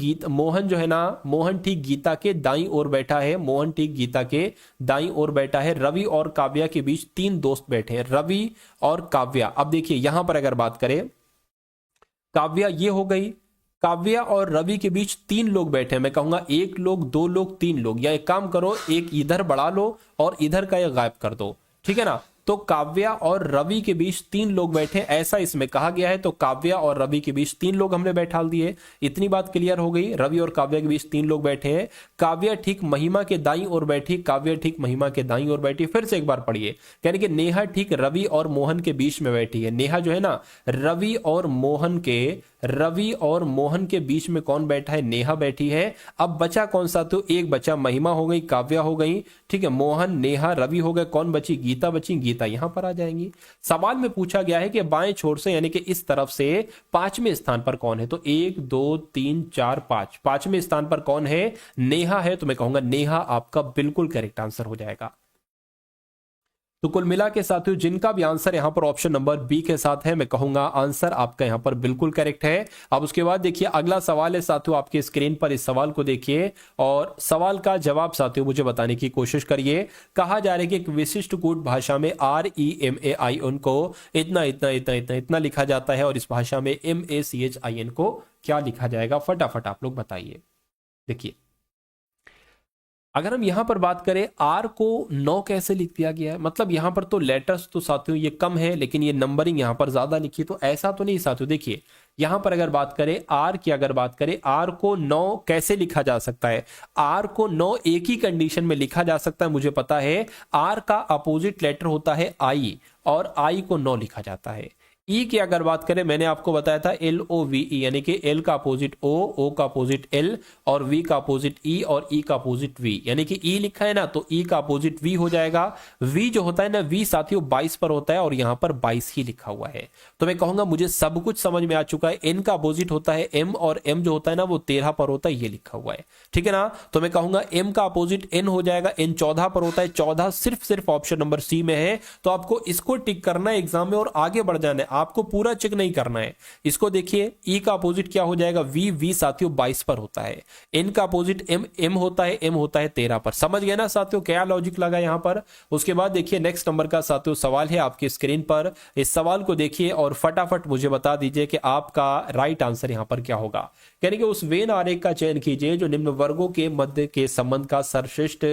जो है ना, मोहन ठीक गीता के दाईं ओर बैठा है, मोहन ठीक गीता के दाईं ओर बैठा है। रवि और काव्या के बीच 3 दोस्त बैठे हैं, रवि और काव्या। अब देखिए यहां पर अगर बात करें, काव्या ये हो गई, काव्या और रवि के बीच 3 लोग बैठे हैं। मैं कहूंगा 1 लोग, 2 लोग, 3 लोग, या एक काम करो, एक इधर बढ़ा लो और इधर का ये गायब कर दो। ठीक है ना, तो काव्या और रवि के बीच 3 लोग बैठे, ऐसा इसमें कहा गया है। तो काव्या और रवि के बीच 3 लोग हमने बैठा दिए। इतनी बात क्लियर हो गई, रवि और काव्या के बीच 3 लोग बैठे हैं। काव्या ठीक महिमा के दाईं ओर बैठी, काव्या ठीक महिमा के दाईं ओर बैठी। फिर से एक बार पढ़िए, यानी कि नेहा ठीक रवि और मोहन के बीच में बैठी है। नेहा जो है ना रवि और मोहन के बीच में कौन बैठा है, नेहा बैठी है। अब बचा कौन सा, तो एक बचा महिमा हो गई, काव्या हो गई। ठीक है, मोहन, नेहा, रवि हो गए, कौन बची, गीता बची। गीता यहां पर आ जाएंगी। सवाल में पूछा गया है कि बाएं छोर से यानी कि इस तरफ से 5वें स्थान पर कौन है, तो 1 2 3 4 5, 5वें स्थान पर कौन है, नेहा है। तो मैं कहूंगा नेहा आपका बिल्कुल करेक्ट आंसर हो जाएगा। तो कुल मिला के साथियों जिनका भी आंसर यहां पर ऑप्शन नंबर बी के साथ है, मैं कहूंगा आंसर आपका यहां पर बिल्कुल करेक्ट है। अब उसके बाद देखिए अगला सवाल है साथियों आपके स्क्रीन पर, इस सवाल को देखिए और सवाल का जवाब साथियों मुझे बताने की कोशिश करिए। कहा जा रहा है कि एक विशिष्ट कूट भाषा में REMAIN को इतना इतना इतना इतना इतना लिखा जाता है, और इस भाषा में MACHIN को क्या लिखा जाएगा, फटाफट आप लोग बताइए। देखिए अगर हम यहां पर बात करें आर को 9 कैसे लिख दिया गया है, मतलब यहां पर तो लेटर्स तो साथियों ये कम है लेकिन ये नंबरिंग यहां पर ज्यादा लिखी, तो ऐसा तो नहीं साथियों। देखिए यहां पर अगर बात करें आर की, अगर बात करें आर को 9 कैसे लिखा जा सकता है, आर को 9 एक ही कंडीशन में लिखा जा सकता है, मुझे पता है। आर का अपोजिट लेटर होता है आई, और आई को 9 लिखा जाता है। ई की अगर बात करें, मैंने आपको बताया था LOVE, यानी कि एल का अपोजिट ओ का अपोजिट एल, और वी का अपोजिट ई, और ई का अपोजिट वी, यानी कि ई लिखा है ना तो ई का अपोजिट वी हो जाएगा। वी जो होता है ना, वी साथियों 22 पर होता है और यहां पर 22 ही लिखा हुआ है। तो मैं कहूंगा मुझे सब कुछ समझ में आ चुका है। एन का अपोजिट होता है एम, और एम जो होता है ना वो 13 पर होता है, ये लिखा हुआ है, ठीक है ना। तो मैं कहूंगा एम का अपोजिट एन हो जाएगा, एन 14 पर होता है, 14 सिर्फ ऑप्शन नंबर सी में है। तो आपको इसको टिक करना है एग्जाम में और आगे बढ़ जाना है, आपको पूरा चेक नहीं करना है। इसको देखिए, ई का अपोजिट क्या हो जाएगा, वी, वी साथियों 22 पर होता है। एन का अपोजिट एम, एम होता है, एम होता है 13 पर। समझ गए ना साथियों क्या लॉजिक लगा यहां पर। उसके बाद देखिए नेक्स्ट नंबर का साथियों सवाल है आपकी स्क्रीन पर। इस सवाल को देखिए और फटाफट मुझे बता दीजिए कि आपका राइट आंसर यहां पर क्या होगा। यानी कि उस वेन आरेख का चयन कीजिए जो निम्न वर्गों के मध्य के संबंध का सर्वश्रेष्ठ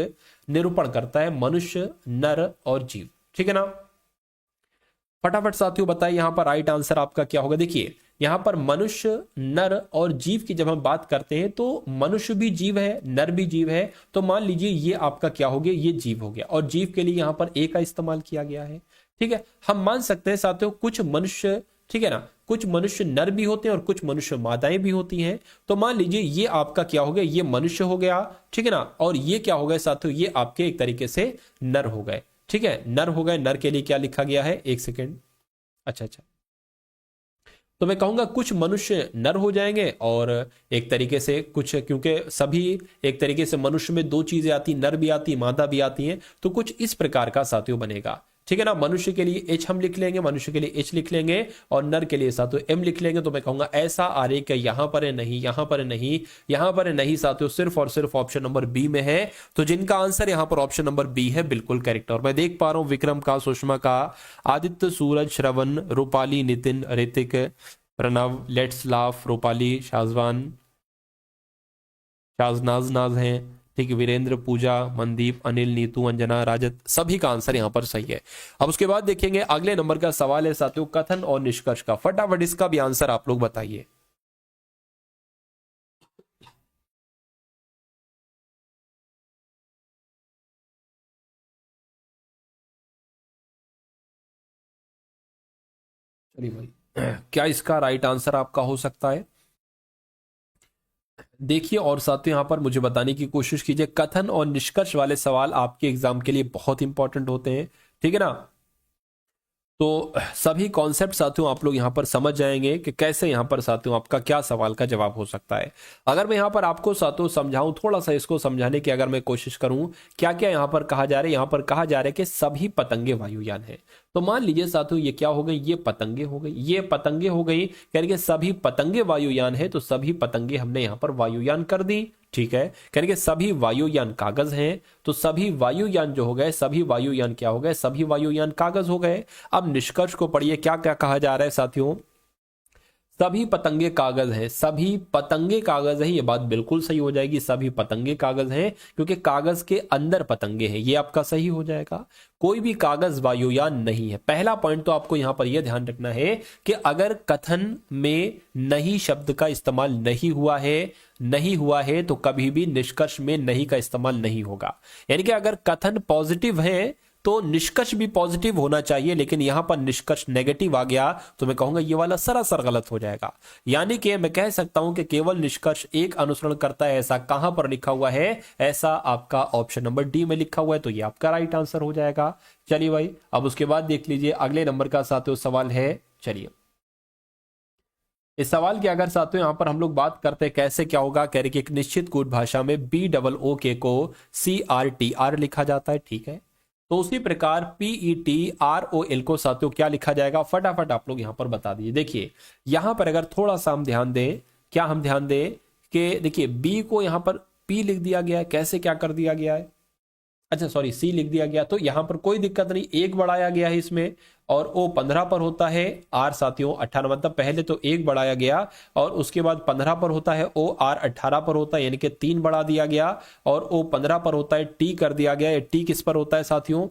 निरूपण करता है, मनुष्य, नर और जीव, ठीक है ना। फटाफट साथियों बताइए यहां पर राइट आंसर आपका क्या होगा। देखिए यहां पर मनुष्य, नर और जीव की जब हम बात करते हैं तो मनुष्य भी जीव है, नर भी जीव है। तो मान लीजिए ये आपका क्या हो गया, ये जीव हो गया, और जीव के लिए यहां पर ए का इस्तेमाल किया गया है, ठीक है। हम मान सकते हैं साथियों कुछ मनुष्य, ठीक है ना, कुछ मनुष्य नर भी होते हैं और कुछ मनुष्य मादाएं भी होती हैं। तो मान लीजिए ये आपका क्या हो गया, ये मनुष्य हो गया, ठीक है ना, और ये क्या हो गया साथियों, ये आपके एक तरीके से नर हो गए, ठीक है, नर हो गए। नर के लिए क्या लिखा गया है, एक सेकेंड, अच्छा, तो मैं कहूंगा कुछ मनुष्य नर हो जाएंगे और एक तरीके से कुछ, क्योंकि सभी एक तरीके से मनुष्य में 2 चीजें आती, नर भी आती, मादा भी आती हैं, तो कुछ इस प्रकार का साथियों बनेगा, ठीक है ना। मनुष्य के लिए एच हम लिख लेंगे, मनुष्य के लिए एच लिख लेंगे, और नर के लिए साथियों एम लिख लेंगे। तो मैं कहूंगा ऐसा आरेख है, यहां पर है नहीं, यहां पर है नहीं, यहां पर है नहीं साथियों, सिर्फ और सिर्फ ऑप्शन नंबर बी में है। तो जिनका आंसर यहां पर ऑप्शन नंबर बी है, बिल्कुल करेक्ट। और मैं देख पा रहा हूं विक्रम का, सुषमा का, आदित्य, सूरज, श्रवण, रूपाली, नितिन, ऋतिक, प्रणव, लेट्स लाफ, रूपाली, शाजवान, शाजनाज नाज हैं, ठीक है, वीरेंद्र, पूजा, मनदीप, अनिल, नीतू, अंजना, राजत, सभी का आंसर यहां पर सही है। अब उसके बाद देखेंगे अगले नंबर का सवाल है साथियों कथन और निष्कर्ष का। फटाफट इसका भी आंसर आप लोग बताइए। चलिए भाई, क्या इसका राइट आंसर आपका हो सकता है, देखिए। और साथियों यहां पर मुझे बताने की कोशिश कीजिए, कथन और निष्कर्ष वाले सवाल आपके एग्जाम के लिए बहुत इंपॉर्टेंट होते हैं, ठीक है ना। तो सभी कॉन्सेप्ट साथियों आप लोग यहां पर समझ जाएंगे कि कैसे यहां पर साथियों आपका क्या सवाल का जवाब हो सकता है। अगर मैं यहां पर आपको साथियों समझाऊं, थोड़ा सा इसको समझाने की अगर मैं कोशिश करूं, क्या क्या यहां पर कहा जा रहा है, यहां पर कहा जा रहा है कि सभी पतंगे वायुयान है। तो मान लीजिए साथियों ये क्या हो गई, ये पतंगे हो गई, ये पतंगे हो गई, कह के सभी पतंगे वायुयान है, तो सभी पतंगे हमने यहां पर वायुयान कर दी, ठीक है। कहने के सभी वायुयान कागज हैं, तो सभी वायुयान जो हो गए, सभी वायुयान क्या हो गए, सभी वायुयान कागज हो गए। अब निष्कर्ष को पढ़िए, क्या क्या कहा जा रहा है साथियों, सभी पतंगे कागज हैं, सभी पतंगे कागज है, ये बात बिल्कुल सही हो जाएगी, सभी पतंगे कागज हैं, क्योंकि कागज के अंदर पतंगे हैं, ये आपका सही हो जाएगा। कोई भी कागज वायुयान नहीं है। पहला पॉइंट तो आपको यहां पर यह ध्यान रखना है कि अगर कथन में नहीं शब्द का इस्तेमाल नहीं हुआ है तो कभी भी निष्कर्ष में नहीं का इस्तेमाल नहीं होगा। यानी कि अगर कथन पॉजिटिव है तो निष्कर्ष भी पॉजिटिव होना चाहिए, लेकिन यहां पर निष्कर्ष नेगेटिव आ गया तो मैं कहूंगा ये वाला सरासर गलत हो जाएगा। यानी कि मैं कह सकता हूं कि केवल निष्कर्ष एक अनुसरण करता है, ऐसा कहां पर लिखा हुआ है, ऐसा आपका ऑप्शन नंबर डी में लिखा हुआ है, तो ये आपका राइट आंसर हो जाएगा। चलिए भाई, अब उसके बाद देख लीजिए अगले नंबर का साथियों सवाल है। चलिए इस सवाल की अगर साथियों यहां पर हम लोग बात करते हैं कैसे क्या होगा, कह रहे कि एक निश्चित कूट भाषा में BOOK को CRTR लिखा जाता है, ठीक है। तो उसी प्रकार PETROL को साथियों क्या लिखा जाएगा, फटाफट आप लोग यहां पर बता दीजिए। देखिए यहां पर अगर थोड़ा सा हम ध्यान दें, क्या हम ध्यान दें कि देखिए B को यहां पर P लिख दिया गया है, कैसे क्या कर दिया गया है, अच्छा सॉरी सी लिख दिया गया, तो यहां पर कोई दिक्कत नहीं, एक बढ़ाया गया है इसमें, और ओ 15 पर होता है, आर साथियों 18, मतलब पहले तो एक बढ़ाया गया और उसके बाद 15 पर होता है, ओ आर 18 पर होता है, यानी कि 3 बढ़ा दिया गया, और ओ 15 पर होता है, टी कर दिया गया। टी किस पर होता है साथियों,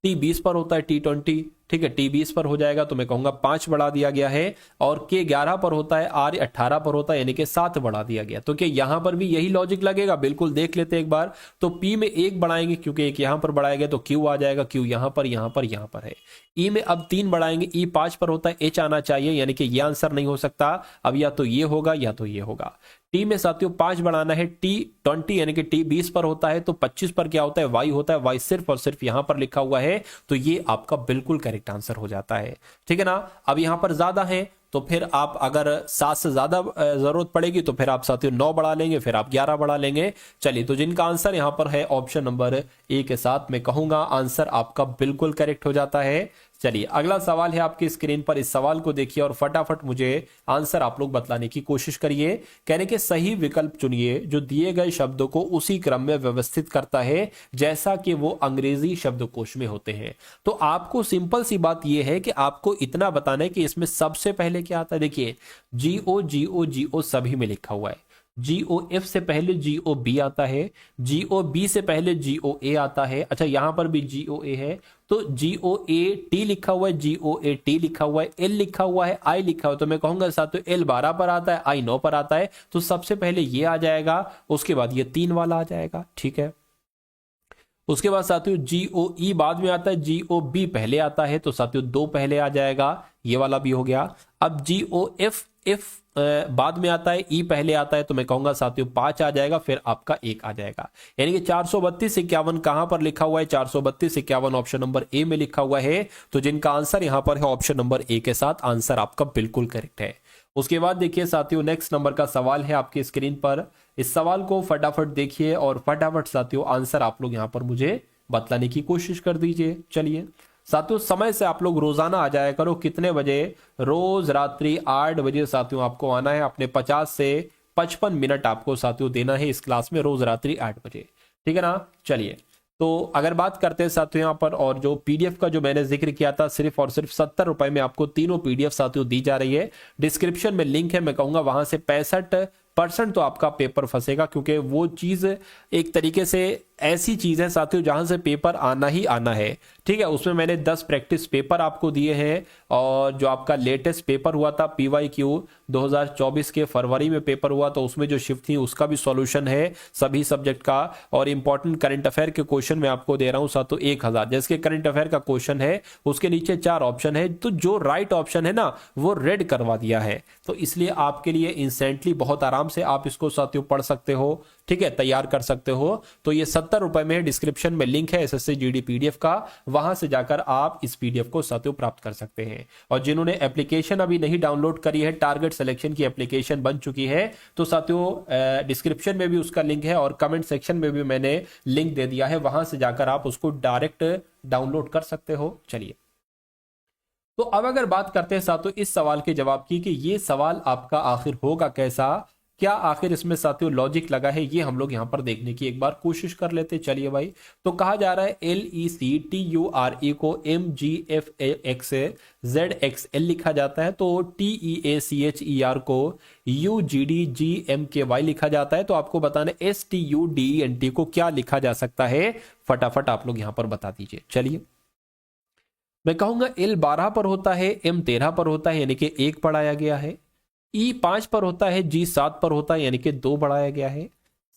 टी 20 पर होता है, T20, ठीक है, टी 20 पर हो जाएगा, तो मैं कहूंगा 5 बढ़ा दिया गया है, और के 11 पर होता है, आर 18 पर होता है, यानी कि 7 बढ़ा दिया गया। तो क्या यहां पर भी यही लॉजिक लगेगा, बिल्कुल देख लेते हैं एक बार। तो पी में एक बढ़ाएंगे क्योंकि एक यहां पर बढ़ाया गया, तो क्यू आ जाएगा, क्यू यहां पर यहां पर यहां पर है। ई में अब 3 बढ़ाएंगे, ई 5 पर होता है, एच आना चाहिए, यानी कि यह आंसर नहीं हो सकता, अब या तो ये होगा या तो ये होगा। टी में साथियों 5 बढ़ाना है, T20 यानी कि टी 20 पर होता है, तो 25 पर क्या होता है, वाई होता है, वाई सिर्फ और सिर्फ यहां पर लिखा हुआ है, तो ये आपका बिल्कुल करेक्ट आंसर हो जाता है, ठीक है ना। अब यहां पर ज्यादा है, तो फिर आप अगर 7 से ज्यादा जरूरत पड़ेगी तो फिर आप साथियों 9 बढ़ा लेंगे, फिर आप 11 बढ़ा लेंगे। चलिए, तो जिनका आंसर यहां पर है ऑप्शन नंबर ए के साथ, मैं कहूंगा आंसर आपका बिल्कुल करेक्ट हो जाता है। चलिए, अगला सवाल है आपकी स्क्रीन पर, इस सवाल को देखिए और फटाफट मुझे आंसर आप लोग बतलाने की कोशिश करिए। कहने के सही विकल्प चुनिए जो दिए गए शब्दों को उसी क्रम में व्यवस्थित करता है जैसा कि वो अंग्रेजी शब्दकोश में होते हैं। तो आपको सिंपल सी बात यह है कि आपको इतना बताना है कि इसमें सबसे पहले क्या आता है। देखिए, जीओ जीओ जीओ सभी में लिखा हुआ है, जीओ एफ से पहले जीओ बी आता है, जीओ बी से पहले जीओ ए आता है। अच्छा, यहां पर भी जीओ ए है, तो जीओ ए टी लिखा हुआ है, जीओ ए टी लिखा हुआ है, एल लिखा हुआ है, आई लिखा हुआ है, तो मैं कहूंगा साथियों एल 12 पर आता है, आई 9 पर आता है, तो सबसे पहले ये आ जाएगा, उसके बाद ये 3 वाला आ जाएगा, ठीक है। उसके बाद साथियों जीओ ई बाद में आता है, जीओ बी पहले आता है, तो साथियों 2 पहले आ जाएगा, ये वाला भी हो गया। अब जीओ एफ एफ बाद में आता है, ई पहले आता है, तो मैं कहूंगा साथियों 5 आ जाएगा, फिर आपका 1 आ जाएगा। यानी कि 432 51 कहां पर लिखा हुआ है, 432 51 ऑप्शन नंबर ए में लिखा हुआ है। तो जिनका आंसर यहां पर है ऑप्शन नंबर ए के साथ, आंसर आपका बिल्कुल करेक्ट है। उसके बाद देखिए साथियों, नेक्स्ट नंबर का सवाल है आपकी स्क्रीन पर, इस सवाल को फटाफट देखिए और फटाफट साथियों आंसर आप लोग यहां पर मुझे बतलाने की कोशिश कर दीजिए। चलिए साथियों, समय से आप लोग रोजाना आ जाया करो, कितने बजे, रोज रात्रि 8 बजे साथियों आपको आना है, अपने 50 से 55 मिनट आपको साथियों देना है इस क्लास में, रोज रात्रि 8 बजे, ठीक है ना। चलिए, तो अगर बात करते हैं साथियों यहाँ पर, और जो पीडीएफ का जो मैंने जिक्र किया था, सिर्फ और सिर्फ 70 रुपए में आपको तीनों पीडीएफ साथियों दी जा रही है। डिस्क्रिप्शन में लिंक है, मैं कहूंगा वहां से 65% तो आपका पेपर फंसेगा, क्योंकि वो चीज एक तरीके से ऐसी चीज है साथियों जहां से पेपर आना ही आना है, ठीक है। उसमें मैंने 10 प्रैक्टिस पेपर आपको दिए हैं, और जो आपका लेटेस्ट पेपर हुआ था PYQ 2024 के फरवरी में पेपर हुआ, तो उसमें जो शिफ्ट थी उसका भी सॉल्यूशन है सभी सब्जेक्ट का, और इंपॉर्टेंट करंट अफेयर के क्वेश्चन मैं आपको दे रहा हूं साथियों 1000। जैसे करंट अफेयर का क्वेश्चन है, उसके नीचे 4 ऑप्शन है, तो जो राइट ऑप्शन है ना वो रेड करवा दिया है, तो इसलिए आपके लिए इंस्टेंटली बहुत आराम से आप इसको साथियों पढ़ सकते हो, ठीक है, तैयार कर सकते हो। तो ये 70 रुपए में, डिस्क्रिप्शन में लिंक है SSC GD PDF का, वहां से जाकर आप इस PDF को साथियों प्राप्त कर सकते हैं। और जिन्होंने एप्लीकेशन अभी नहीं डाउनलोड करी है, टारगेट सिलेक्शन की एप्लीकेशन बन चुकी है, तो साथियों डिस्क्रिप्शन में भी उसका लिंक है और कमेंट सेक्शन में भी मैंने लिंक दे दिया है, वहां से जाकर आप उसको डायरेक्ट डाउनलोड कर सकते हो। चलिए, तो अब अगर बात करते हैं साथियों इस सवाल के जवाब की कि ये सवाल आपका आखिर होगा कैसा, क्या आखिर इसमें साथियों लॉजिक लगा है, ये हम लोग यहां पर देखने की एक बार कोशिश कर लेते। चलिए भाई, तो कहा जा रहा है LECTURE को MGFXZXL लिखा जाता है, तो TEACHER को UGDGMKY लिखा जाता है, तो आपको बताना STUDENT को क्या लिखा जा सकता है, फटाफट आप लोग यहां पर बता दीजिए। चलिए, मैं कहूंगा L 12 पर होता है, M 13 पर होता है, यानी कि 1 बढ़ाया गया है, E 5 पर होता है, G 7 पर होता है, यानी कि 2 बढ़ाया गया है,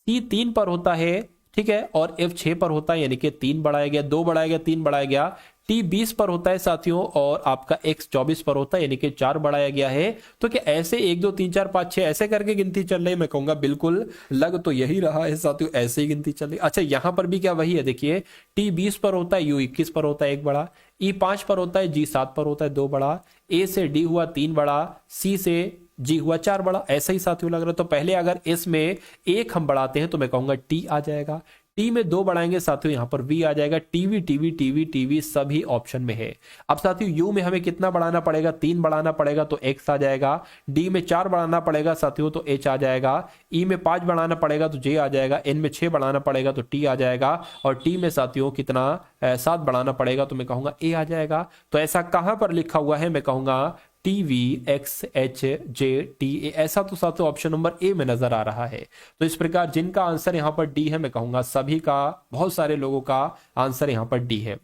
C 3 पर होता है, ठीक है, और F 6 पर होता है, यानी कि 3 बढ़ाया गया, 2 बढ़ाया गया, 3 बढ़ाया गया, T 20 पर होता है साथियों, और आपका X 24 पर होता है, यानी कि 4 बढ़ाया गया है। तो क्या ऐसे 1 2 3 4 5 6 ऐसे करके गिनती चल रही है, मैं कहूंगा बिल्कुल लग तो यही रहा है साथियों, ऐसे ही गिनती चल रही। अच्छा, यहां पर भी क्या वही है, देखिए T 20 पर होता है, U 21 पर होता है, 1 बड़ा, E 5 पर होता है, G 7 पर होता है, 2 बड़ा, A से D हुआ 3 बड़ा, C से G हुआ 4 बड़ा, ऐसा ही साथियों लग रहा है। तो पहले अगर इसमें 1 हम बढ़ाते हैं तो मैं कहूंगा T आ जाएगा, टी में 2 बढ़ाएंगे साथियों यहाँ पर वी आ जाएगा, टीवी टीवी टीवी टीवी सभी ऑप्शन में है। अब साथियों यू में हमें कितना बढ़ाना पड़ेगा, 3 बढ़ाना पड़ेगा तो एक्स आ जाएगा, डी में 4 बढ़ाना पड़ेगा साथियों तो एच आ जाएगा, ई में 5 बढ़ाना पड़ेगा तो जे आ जाएगा, एन में 6 बढ़ाना पड़ेगा तो टी आ जाएगा, और टी में साथियों कितना 7 बढ़ाना पड़ेगा तो मैं कहूंगा ए आ जाएगा। तो ऐसा कहां पर लिखा हुआ है, मैं कहूंगा T V x H J T A, ऐसा तो साथियों ऑप्शन नंबर ए में नजर आ रहा है। तो इस प्रकार जिनका आंसर यहां पर डी है, मैं कहूंगा सभी का, बहुत सारे लोगों का आंसर यहां पर डी है।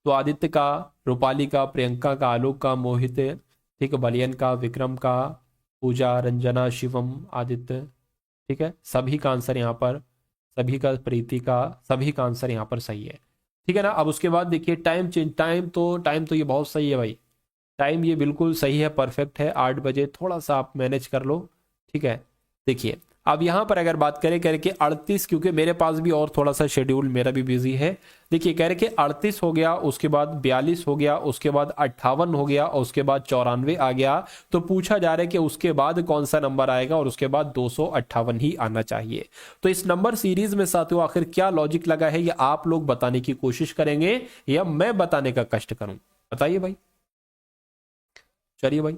तो आदित्य का, रूपाली का, प्रियंका का, आलोक का, मोहित, ठीक है, बलियन का, विक्रम का, पूजा, रंजना, शिवम, आदित्य, ठीक है, सभी का आंसर यहाँ पर, सभी का, प्रीति का, सभी का आंसर यहाँ पर सही है। ठीक है ना। अब उसके बाद देखिए टाइम चेंज, टाइम तो ये बहुत सही है भाई, टाइम ये बिल्कुल सही है, परफेक्ट है, 8 बजे, थोड़ा सा आप मैनेज कर लो। ठीक है, देखिए अब यहाँ पर अगर बात करें करके 38, क्योंकि मेरे पास भी और थोड़ा सा शेड्यूल मेरा भी बिजी है। देखिए कह रहे कि 38 हो गया, उसके बाद 42 हो गया, उसके बाद 58 हो गया, और उसके बाद 94 आ गया। तो पूछा जा रहा है कि उसके बाद कौन सा नंबर आएगा, और उसके बाद 258 ही आना चाहिए। तो इस नंबर सीरीज में साथियों आखिर क्या लॉजिक लगा है, ये आप लोग बताने की कोशिश करेंगे या मैं बताने का कष्ट करूं, बताइए भाई। चलिए भाई,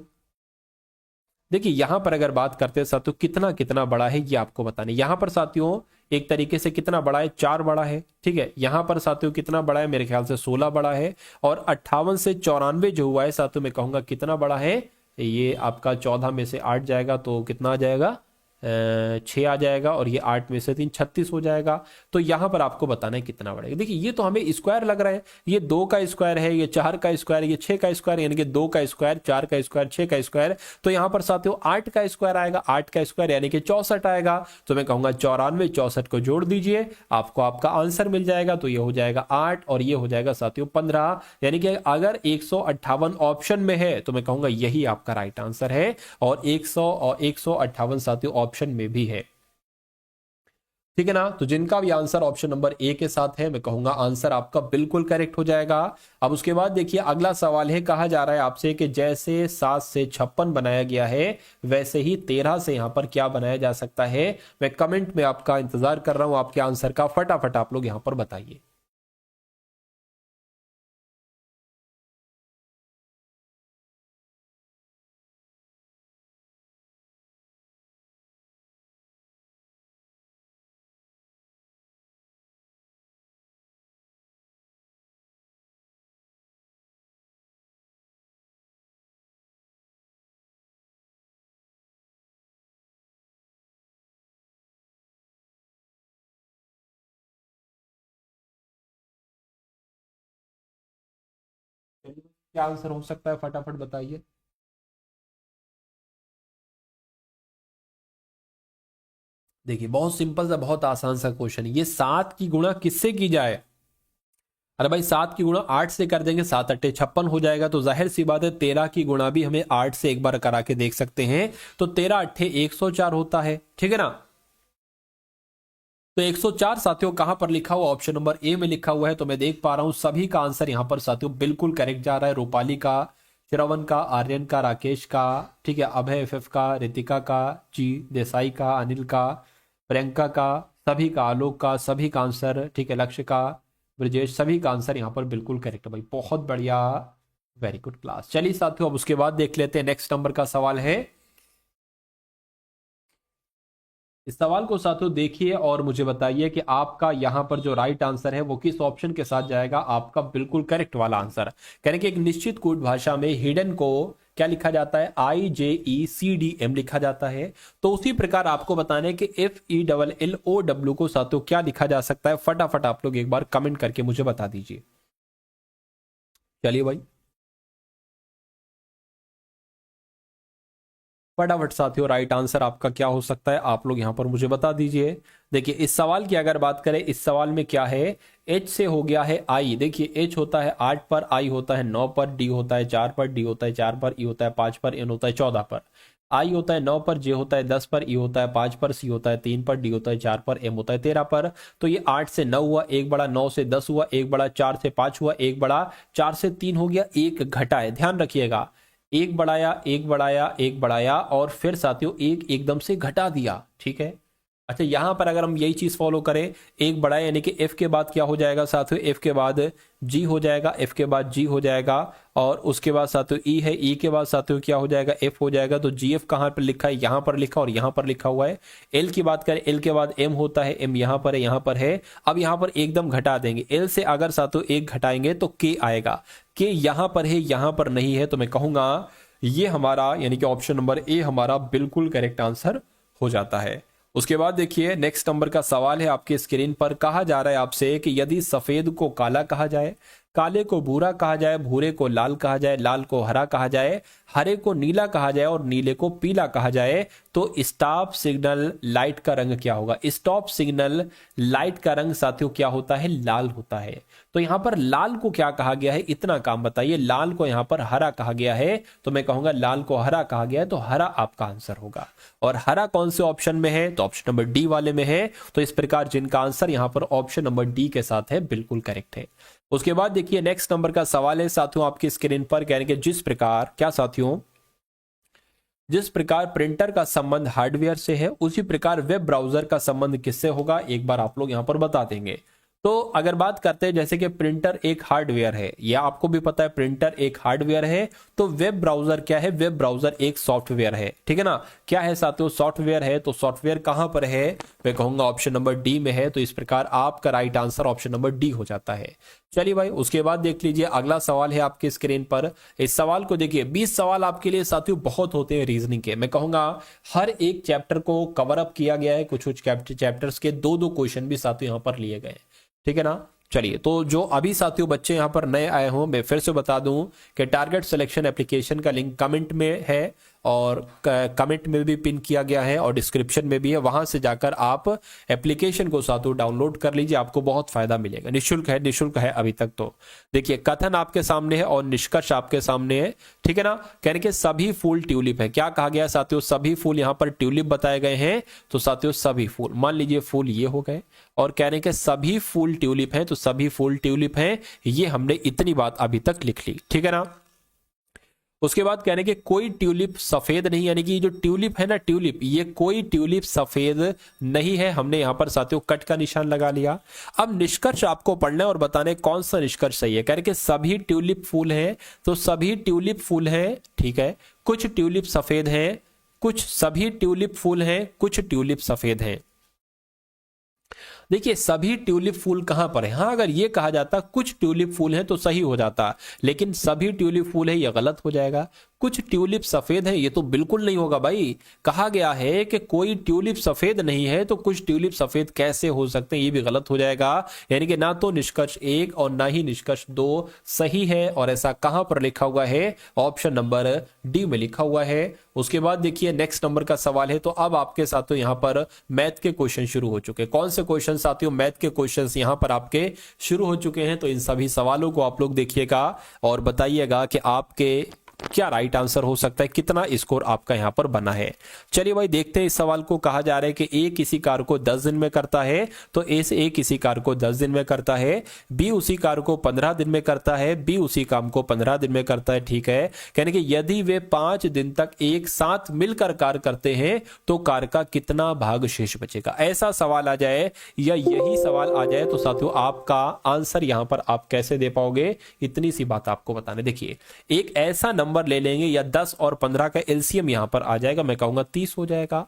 देखिए यहां पर अगर बात करते हैं साथियों कितना कितना बड़ा है ये आपको बताने। यहां पर साथियों एक तरीके से कितना बड़ा है, 4 बड़ा है। ठीक है, यहां पर साथियों कितना बड़ा है, मेरे ख्याल से 16 बड़ा है। और 58 से 94 जो हुआ है साथियों, मैं कहूंगा कितना बड़ा है, ये आपका 14 में से 8 जाएगा तो कितना आ जाएगा, 6 आ जाएगा, और ये 8 में से 3 36 हो जाएगा। तो यहां पर आपको बताना है कितना बढ़ेगा। देखिए ये तो हमें स्क्वायर लग रहा है, ये 2 का स्क्वायर है, ये 4 का स्क्वायर, ये 6 का स्क्वायर, यानी कि 2 का स्क्वायर, 4 का स्क्वायर, 6 का स्क्वायर। तो यहां पर साथियों 8 का स्क्वायर आएगा, 8 का स्क्वायर यानी कि 64 आएगा। तो मैं कहूंगा 94, 64 को जोड़ दीजिए, आपको आपका आंसर मिल जाएगा। तो ये हो जाएगा 8 और ये हो जाएगा साथियों 15, यानी कि अगर 158 ऑप्शन में है तो मैं कहूंगा यही आपका राइट आंसर है, और 100 और 158 साथियों ऑप्शन में भी है। ठीक है ना। तो जिनका भी आंसर ऑप्शन नंबर ए के साथ है, मैं कहूंगा आंसर आपका बिल्कुल करेक्ट हो जाएगा। अब उसके बाद देखिए अगला सवाल है, कहा जा रहा है आपसे कि जैसे 7 से 56 बनाया गया है, वैसे ही 13 से यहां पर क्या बनाया जा सकता है। मैं कमेंट में आपका इंतजार कर रहा हूं, आपके आंसर का फटाफट आप लोग यहां पर बताइए। क्या आंसर हो सकता है, फटाफट बताइए। देखिए बहुत सिंपल सा, बहुत आसान सा क्वेश्चन है। ये 7 की गुणा किससे की जाए। अरे भाई 7 की गुणा 8 से कर देंगे, 7 अट्ठे 56 हो जाएगा। तो जाहिर सी बात है 13 की गुणा भी हमें 8 से एक बार करा के देख सकते हैं। तो 13 अट्ठे 104 होता है। ठीक है ना। तो 104 साथियों कहां पर लिखा हुआ, ऑप्शन नंबर ए में लिखा हुआ है। तो मैं देख पा रहा हूं सभी का आंसर यहां पर साथियों बिल्कुल करेक्ट जा रहा है। रूपाली का, श्रवण का, आर्यन का, राकेश का, ठीक है, अभय एफ का, रितिका का, जी देसाई का, अनिल का, प्रियंका का, सभी का, आलोक का, सभी का आंसर, ठीक है, लक्ष्य का, ब्रजेश, सभी का आंसर यहाँ पर बिल्कुल करेक्ट है भाई, बहुत बढ़िया, वेरी गुड क्लास। चलिए साथियों अब उसके बाद देख लेते हैं नेक्स्ट नंबर का सवाल है। इस सवाल को साथियों देखिए और मुझे बताइए कि आपका यहां पर जो राइट आंसर है वो किस ऑप्शन के साथ जाएगा, आपका बिल्कुल करेक्ट वाला आंसर। कहने कि एक निश्चित कोड भाषा में हिडन को क्या लिखा जाता है, IJECDM लिखा जाता है। तो उसी प्रकार आपको बताने कि FELLOW को साथियों क्या लिखा जा सकता है, फटाफट आप लोग एक बार कमेंट करके मुझे बता दीजिए। चलिए भाई फटाफट साथियों राइट आंसर आपका क्या हो सकता है, आप लोग यहां पर मुझे बता दीजिए। देखिए इस सवाल की अगर बात करें, इस सवाल में क्या है, H से हो गया है I। देखिए H होता है 8 पर, I होता है 9 पर, D होता है 4 पर, D होता है 4 पर, E होता है 5 पर, N होता है 14 पर, I होता है 9 पर, J होता है 10 पर, E होता है 5 पर, C होता है 3 पर, D होता है 4 पर, M होता है 13 पर। तो ये 8 से 9 हुआ, एक बड़ा, 9 से 10 हुआ, एक बड़ा, 4 से 5 हुआ, एक बड़ा, 4 से 3 हो गया, एक घटा है, ध्यान रखिएगा। एक बढ़ाया, एक बढ़ाया, एक बढ़ाया, और फिर साथियों एक एकदम से घटा दिया। ठीक है, अच्छा, यहां पर अगर हम यही चीज फॉलो करें, एक बड़ा यानी कि एफ के बाद क्या हो जाएगा साथियों, एफ के बाद जी हो जाएगा, एफ के बाद जी हो जाएगा, और उसके बाद साथियों ई है, ई के बाद साथियों क्या हो जाएगा, एफ हो जाएगा। तो जी एफ कहां पर लिखा है, यहां पर लिखा और यहां पर लिखा हुआ है। एल की बात करें, एल के बाद एम होता है, एम यहां पर है, यहां पर है। अब यहां पर एकदम घटा देंगे, एल से अगर साथियों एक घटाएंगे तो के आएगा, के यहां पर है, यहां पर नहीं है। तो मैं कहूंगा ये हमारा यानी कि ऑप्शन नंबर ए हमारा बिल्कुल करेक्ट आंसर हो जाता है। उसके बाद देखिए नेक्स्ट नंबर का सवाल है आपके स्क्रीन पर, कहा जा रहा है आपसे कि यदि सफेद को काला कहा जाए, काले को भूरा कहा जाए, भूरे को लाल कहा जाए, लाल को हरा कहा जाए, हरे को नीला कहा जाए और नीले को पीला कहा जाए, तो स्टॉप सिग्नल लाइट का रंग क्या होगा। स्टॉप सिग्नल लाइट का रंग साथियों क्या होता है, लाल होता है। तो यहां पर लाल को क्या कहा गया है, इतना काम बताइए। लाल को यहां पर हरा कहा गया है, तो मैं कहूंगा लाल को हरा कहा गया है, तो हरा आपका आंसर होगा। और हरा कौन से ऑप्शन में है, तो ऑप्शन नंबर डी वाले में है। तो इस प्रकार जिनका आंसर यहां पर ऑप्शन नंबर डी के साथ है, बिल्कुल करेक्ट है। उसके बाद देखिए नेक्स्ट नंबर का सवाल है साथियों आपकी स्क्रीन पर, कह रहे हैं कि जिस प्रकार क्या साथियों, जिस प्रकार प्रिंटर का संबंध हार्डवेयर से है, उसी प्रकार वेब ब्राउजर का संबंध किससे होगा, एक बार आप लोग यहां पर बता देंगे। तो अगर बात करते हैं जैसे कि प्रिंटर एक हार्डवेयर है, या आपको भी पता है प्रिंटर एक हार्डवेयर है, तो वेब ब्राउजर क्या है, वेब ब्राउजर एक सॉफ्टवेयर है, ठीक है ना। क्या है साथियों, सॉफ्टवेयर है। तो सॉफ्टवेयर कहां पर है, मैं कहूंगा ऑप्शन नंबर डी में है। तो इस प्रकार आपका right answer option number D हो जाता है। चलिए भाई, उसके बाद देख लीजिए अगला सवाल है आपके स्क्रीन पर। इस सवाल को देखिए, 20 सवाल आपके लिए साथियों बहुत होते हैं रीजनिंग के। मैं कहूंगा हर एक चैप्टर को कवर अप किया गया है, कुछ कुछ चैप्टर्स के दो दो क्वेश्चन भी साथियों यहां पर लिए गए, ठीक है ना। चलिए, तो जो अभी साथियों बच्चे यहां पर नए आए हों, मैं फिर से बता दूं कि टारगेट सिलेक्शन एप्लीकेशन का लिंक कमेंट में है, और कमेंट में भी पिन किया गया है, और डिस्क्रिप्शन में भी है। वहां से जाकर आप एप्लीकेशन को साथियों डाउनलोड कर लीजिए, आपको बहुत फायदा मिलेगा। निःशुल्क है, निःशुल्क है अभी तक। तो देखिए कथन आपके सामने है और निष्कर्ष आपके सामने है, ठीक है ना। कहने के सभी फूल ट्यूलिप है। क्या कहा गया साथियों, सभी फूल यहां पर ट्यूलिप बताए गए हैं। तो साथियों सभी फूल, मान लीजिए फूल ये हो गए, और कहने के सभी फूल ट्यूलिप हैं, तो सभी फूल ट्यूलिप हैं। ये हमने इतनी बात अभी तक लिख ली, ठीक है ना। उसके बाद कहने के कोई ट्यूलिप सफेद नहीं, यानी कि जो ट्यूलिप है ना, ट्यूलिप, ये कोई ट्यूलिप सफेद नहीं है। हमने यहां पर साथियों कट का निशान लगा लिया। अब निष्कर्ष आपको पढ़ना है और बताना है कौन सा निष्कर्ष सही है। कह रहे कि सभी ट्यूलिप फूल हैं, तो सभी ट्यूलिप फूल हैं, ठीक है। कुछ ट्यूलिप सफेद हैं, कुछ, सभी ट्यूलिप फूल हैं, कुछ ट्यूलिप सफेद हैं। देखिए सभी ट्यूलिप फूल कहां पर है, हाँ अगर ये कहा जाता कुछ ट्यूलिप फूल हैं तो सही हो जाता, लेकिन सभी ट्यूलिप फूल है, यह गलत हो जाएगा। कुछ ट्यूलिप सफेद है, ये तो बिल्कुल नहीं होगा भाई। कहा गया है कि कोई ट्यूलिप सफेद नहीं है, तो कुछ ट्यूलिप सफेद कैसे हो सकते हैं, ये भी गलत हो जाएगा। यानी कि ना तो निष्कर्ष 1 और ना ही निष्कर्ष 2 सही है, और ऐसा कहां पर लिखा हुआ है, ऑप्शन नंबर डी में लिखा हुआ है। उसके बाद देखिए नेक्स्ट नंबर का सवाल है। तो अब आपके साथ तो यहां पर मैथ के क्वेश्चन शुरू हो चुके हैं। कौन से क्वेश्चन साथियों, मैथ के क्वेश्चंस यहां पर आपके शुरू हो चुके हैं। तो इन सभी सवालों को आप लोग देखिएगा और बताइएगा कि आपके क्या राइट आंसर हो सकता है, कितना स्कोर आपका यहां पर बना है। चलिए भाई देखते हैं इस सवाल को। कहा जा रहा है कि ए किसी कार्य को 10 दिन में करता है, तो ए किसी कार्य को 10 दिन में करता है, बी उसी कार्य को 15 दिन में करता है, बी उसी काम को 15 दिन में करता है, ठीक है। कहने कि यदि वे 5 दिन तक एक साथ मिलकर कार्य करते हैं तो कार्य का कितना भाग शेष बचेगा। ऐसा सवाल आ जाए या यही सवाल आ जाए तो साथियों आपका आंसर यहां पर आप कैसे दे पाओगे, इतनी सी बात आपको बताने। देखिए एक ऐसा नंबर ले लेंगे, या 10 और 15 का एलसीएम यहां पर आ जाएगा, मैं कहूंगा 30 हो जाएगा।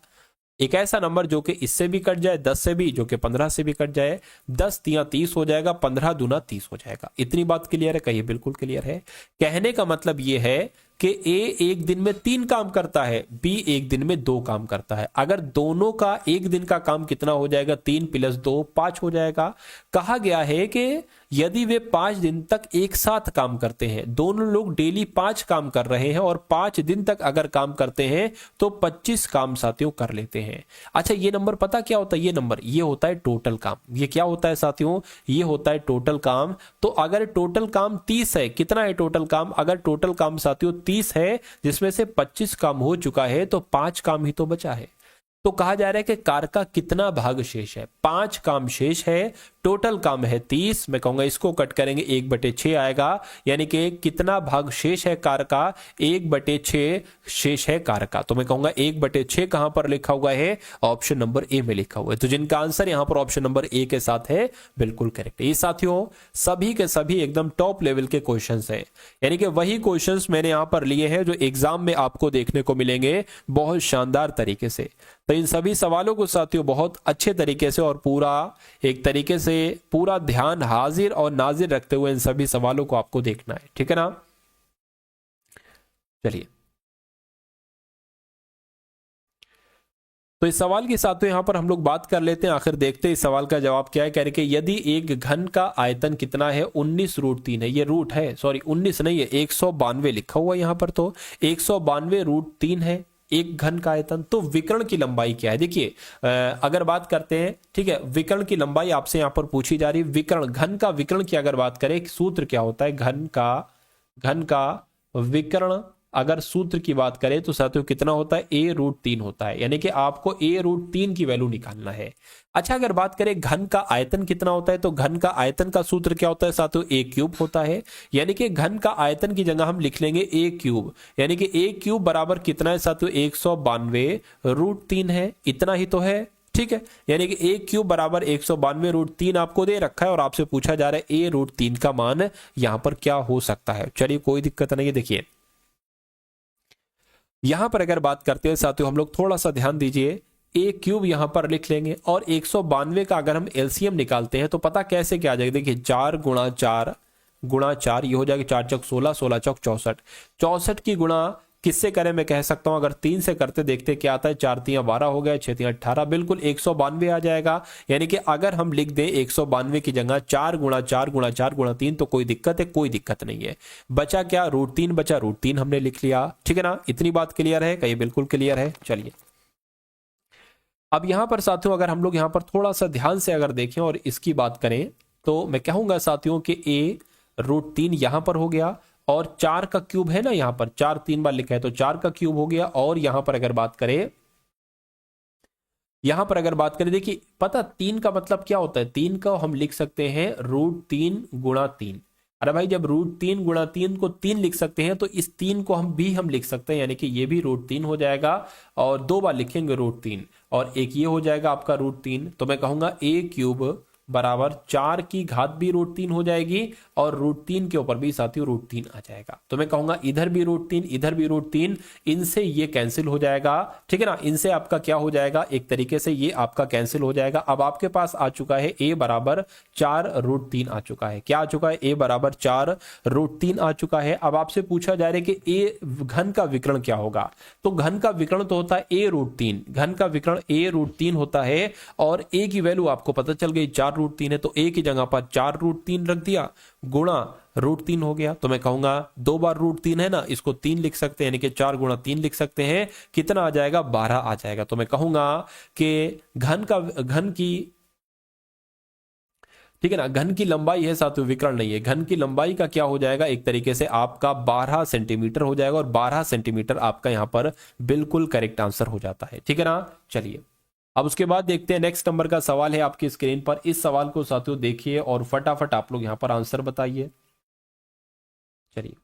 एक ऐसा नंबर जो कि इससे भी कट जाए, 10 से भी, जो कि 15 से भी कट जाए, 10 तिया 30 हो जाएगा, 15 दूना 30 हो जाएगा। इतनी बात क्लियर है, कहिए बिल्कुल क्लियर है। कहने का मतलब यह है कि ए एक दिन में 3 काम करता है, बी एक दिन में 2 काम करता है। अगर दोनों का एक दिन का काम कितना हो जाएगा, 3 + 2 5 हो जाएगा। कहा गया है कि यदि वे 5 दिन तक एक साथ काम करते हैं, दोनों लोग डेली 5 काम कर रहे हैं और 5 दिन तक अगर काम करते हैं तो 25 काम साथियों कर लेते हैं। अच्छा ये नंबर पता क्या होता है, ये नंबर ये होता है टोटल काम। ये क्या होता है साथियों, ये होता है टोटल काम। तो अगर टोटल काम 30 है, कितना है टोटल काम, अगर टोटल काम साथियों 30 है, जिसमें से 25 काम हो चुका है, तो 5 काम ही तो बचा है। तो कहा जा रहा है कि कार्य का कितना भाग शेष है, 5 काम शेष है। टोटल काम है 30, मैं कहूंगा इसको कट करेंगे 1/6 आएगा, यानी कि कितना भाग शेष है कार्य का, 1/6 शेष है कार्य का। तो मैं कहूंगा 1/6 कहां पर लिखा हुआ है, ऑप्शन नंबर ए में लिखा हुआ है। तो जिनका आंसर यहां पर ऑप्शन नंबर ए के साथ है बिल्कुल करेक्ट है। ये साथियों सभी के सभी एकदम टॉप लेवल के क्वेश्चंस हैं, यानी कि वही क्वेश्चंस मैंने यहां पर लिए हैं जो एग्जाम में आपको देखने को मिलेंगे बहुत शानदार तरीके से। तो इन सभी सवालों को साथियों बहुत अच्छे तरीके से और पूरा एक तरीके से पूरा ध्यान हाजिर और नाजिर रखते हुए इन सभी सवालों को आपको देखना है, ठीक है ना। चलिए, तो इस सवाल के साथ यहां पर हम लोग बात कर लेते हैं, आखिर देखते हैं इस सवाल का जवाब क्या है। कह रहे कि यदि एक घन का आयतन कितना है, 19√3 है, ये रूट है, सॉरी 19 नहीं है, 192 लिखा हुआ यहां पर, तो 192√3 है एक घन का आयतन। तो विकर्ण की लंबाई क्या है, देखिए अगर बात करते हैं, ठीक है, विकर्ण की लंबाई आपसे यहां पर पूछी जा रही है। विकर्ण, घन का विकर्ण की अगर बात करें, सूत्र क्या होता है, घन का विकर्ण अगर सूत्र की बात करें तो साथियों कितना होता है, a√3 होता है, यानी कि आपको a√3 की वैल्यू निकालना है। अच्छा, अगर बात करें घन का आयतन कितना होता है, तो घन का आयतन का सूत्र क्या होता है साथियों, a³ होता है, यानी कि घन का आयतन की जगह हम लिख लेंगे a³, यानी कि a³ बराबर कितना है साथियों, 192√3 है, इतना ही तो है, ठीक है। यानी कि a³ बराबर 192√3 आपको दे रखा है और आपसे पूछा जा रहा है a√3 का मान यहां पर क्या हो सकता है। चलिए कोई दिक्कत नहीं है। देखिए यहां पर अगर बात करते हैं साथियों, हम लोग थोड़ा सा ध्यान दीजिए, a³ यहां पर लिख लेंगे और 192 का अगर हम एलसीएम निकालते हैं तो पता कैसे क्या आ जाएगा, देखिए 4 गुणा 4 ये हो जाएगा 4 चौक 16, 16 चौक 64, 64 की गुणा किससे करें, मैं कह सकता हूं अगर 3 से करते देखते क्या आता है, 4 3 12 हो गया, 6 3 18, बिल्कुल 192 आ जाएगा। यानी कि अगर हम लिख दें 192 की जगह 4 गुणा 4 गुणा 4 गुणा 3 तो कोई दिक्कत है, कोई दिक्कत नहीं है। बचा क्या, √3 बचा, √3 हमने लिख लिया, ठीक है ना। इतनी बात क्लियर है, कहीं बिल्कुल क्लियर है। चलिए अब यहां पर साथियों अगर हम लोग यहां पर थोड़ा सा ध्यान से अगर देखें और इसकी बात करें तो मैं कहूंगा साथियों कि a√3 यहां पर हो गया और 4 का क्यूब है ना, यहां पर 4 3 बार लिखा है तो 4 का क्यूब हो गया। और यहां पर अगर बात करें, देखिए पता 3 का मतलब क्या होता है, 3 का हम लिख सकते हैं √3 गुणा 3। अरे भाई जब √3 गुणा 3 को 3 लिख सकते हैं तो इस 3 को हम लिख सकते हैं, यानी कि ये भी √3 हो जाएगा और 2 बार लिखेंगे √3 और एक ये हो जाएगा आपका √3। तो मैं कहूंगा a³ बराबर 4 की घात भी √3 हो जाएगी और √3 के ऊपर भी साथियों √3 आ जाएगा। तो मैं कहूंगा इधर भी √3 इधर भी √3, इनसे ये कैंसिल हो जाएगा, ठीक है ना। इनसे आपका क्या हो जाएगा, एक तरीके से ये आपका कैंसिल हो जाएगा। अब आपके पास आ चुका है a बराबर 4√3 आ चुका है। क्या आ चुका है, a बराबर 4√3 आ चुका है। अब आपसे पूछा जा रहा है कि a घन का विकर्ण क्या होगा, तो घन का विकर्ण तो होता है a√3, घन का विकर्ण a√3 होता है और a की वैल्यू आपको पता चल गई 4√3 है, तो a की जगह पर 4√3 रख दिया गुणा √3 हो गया। तो मैं कहूंगा 2 बार √3 है ना, इसको 3 लिख सकते हैं, यानी कि 4 गुणा 3 लिख सकते हैं, कितना आ जाएगा 12 आ जाएगा। तो मैं कहूंगा कि घन की, ठीक है ना, घन की लंबाई है साथियों, विकर्ण नहीं है, घन की लंबाई का क्या हो जाएगा, एक तरीके से आपका 12 सेंटीमीटर हो जाएगा और 12 सेंटीमीटर आपका यहां पर बिल्कुल करेक्ट आंसर हो जाता है, ठीक है ना। चलिए अब उसके बाद देखते हैं नेक्स्ट नंबर का सवाल है आपकी स्क्रीन पर। इस सवाल को साथियों देखिए और फटाफट आप लोग यहां पर आंसर बताइए। चलिए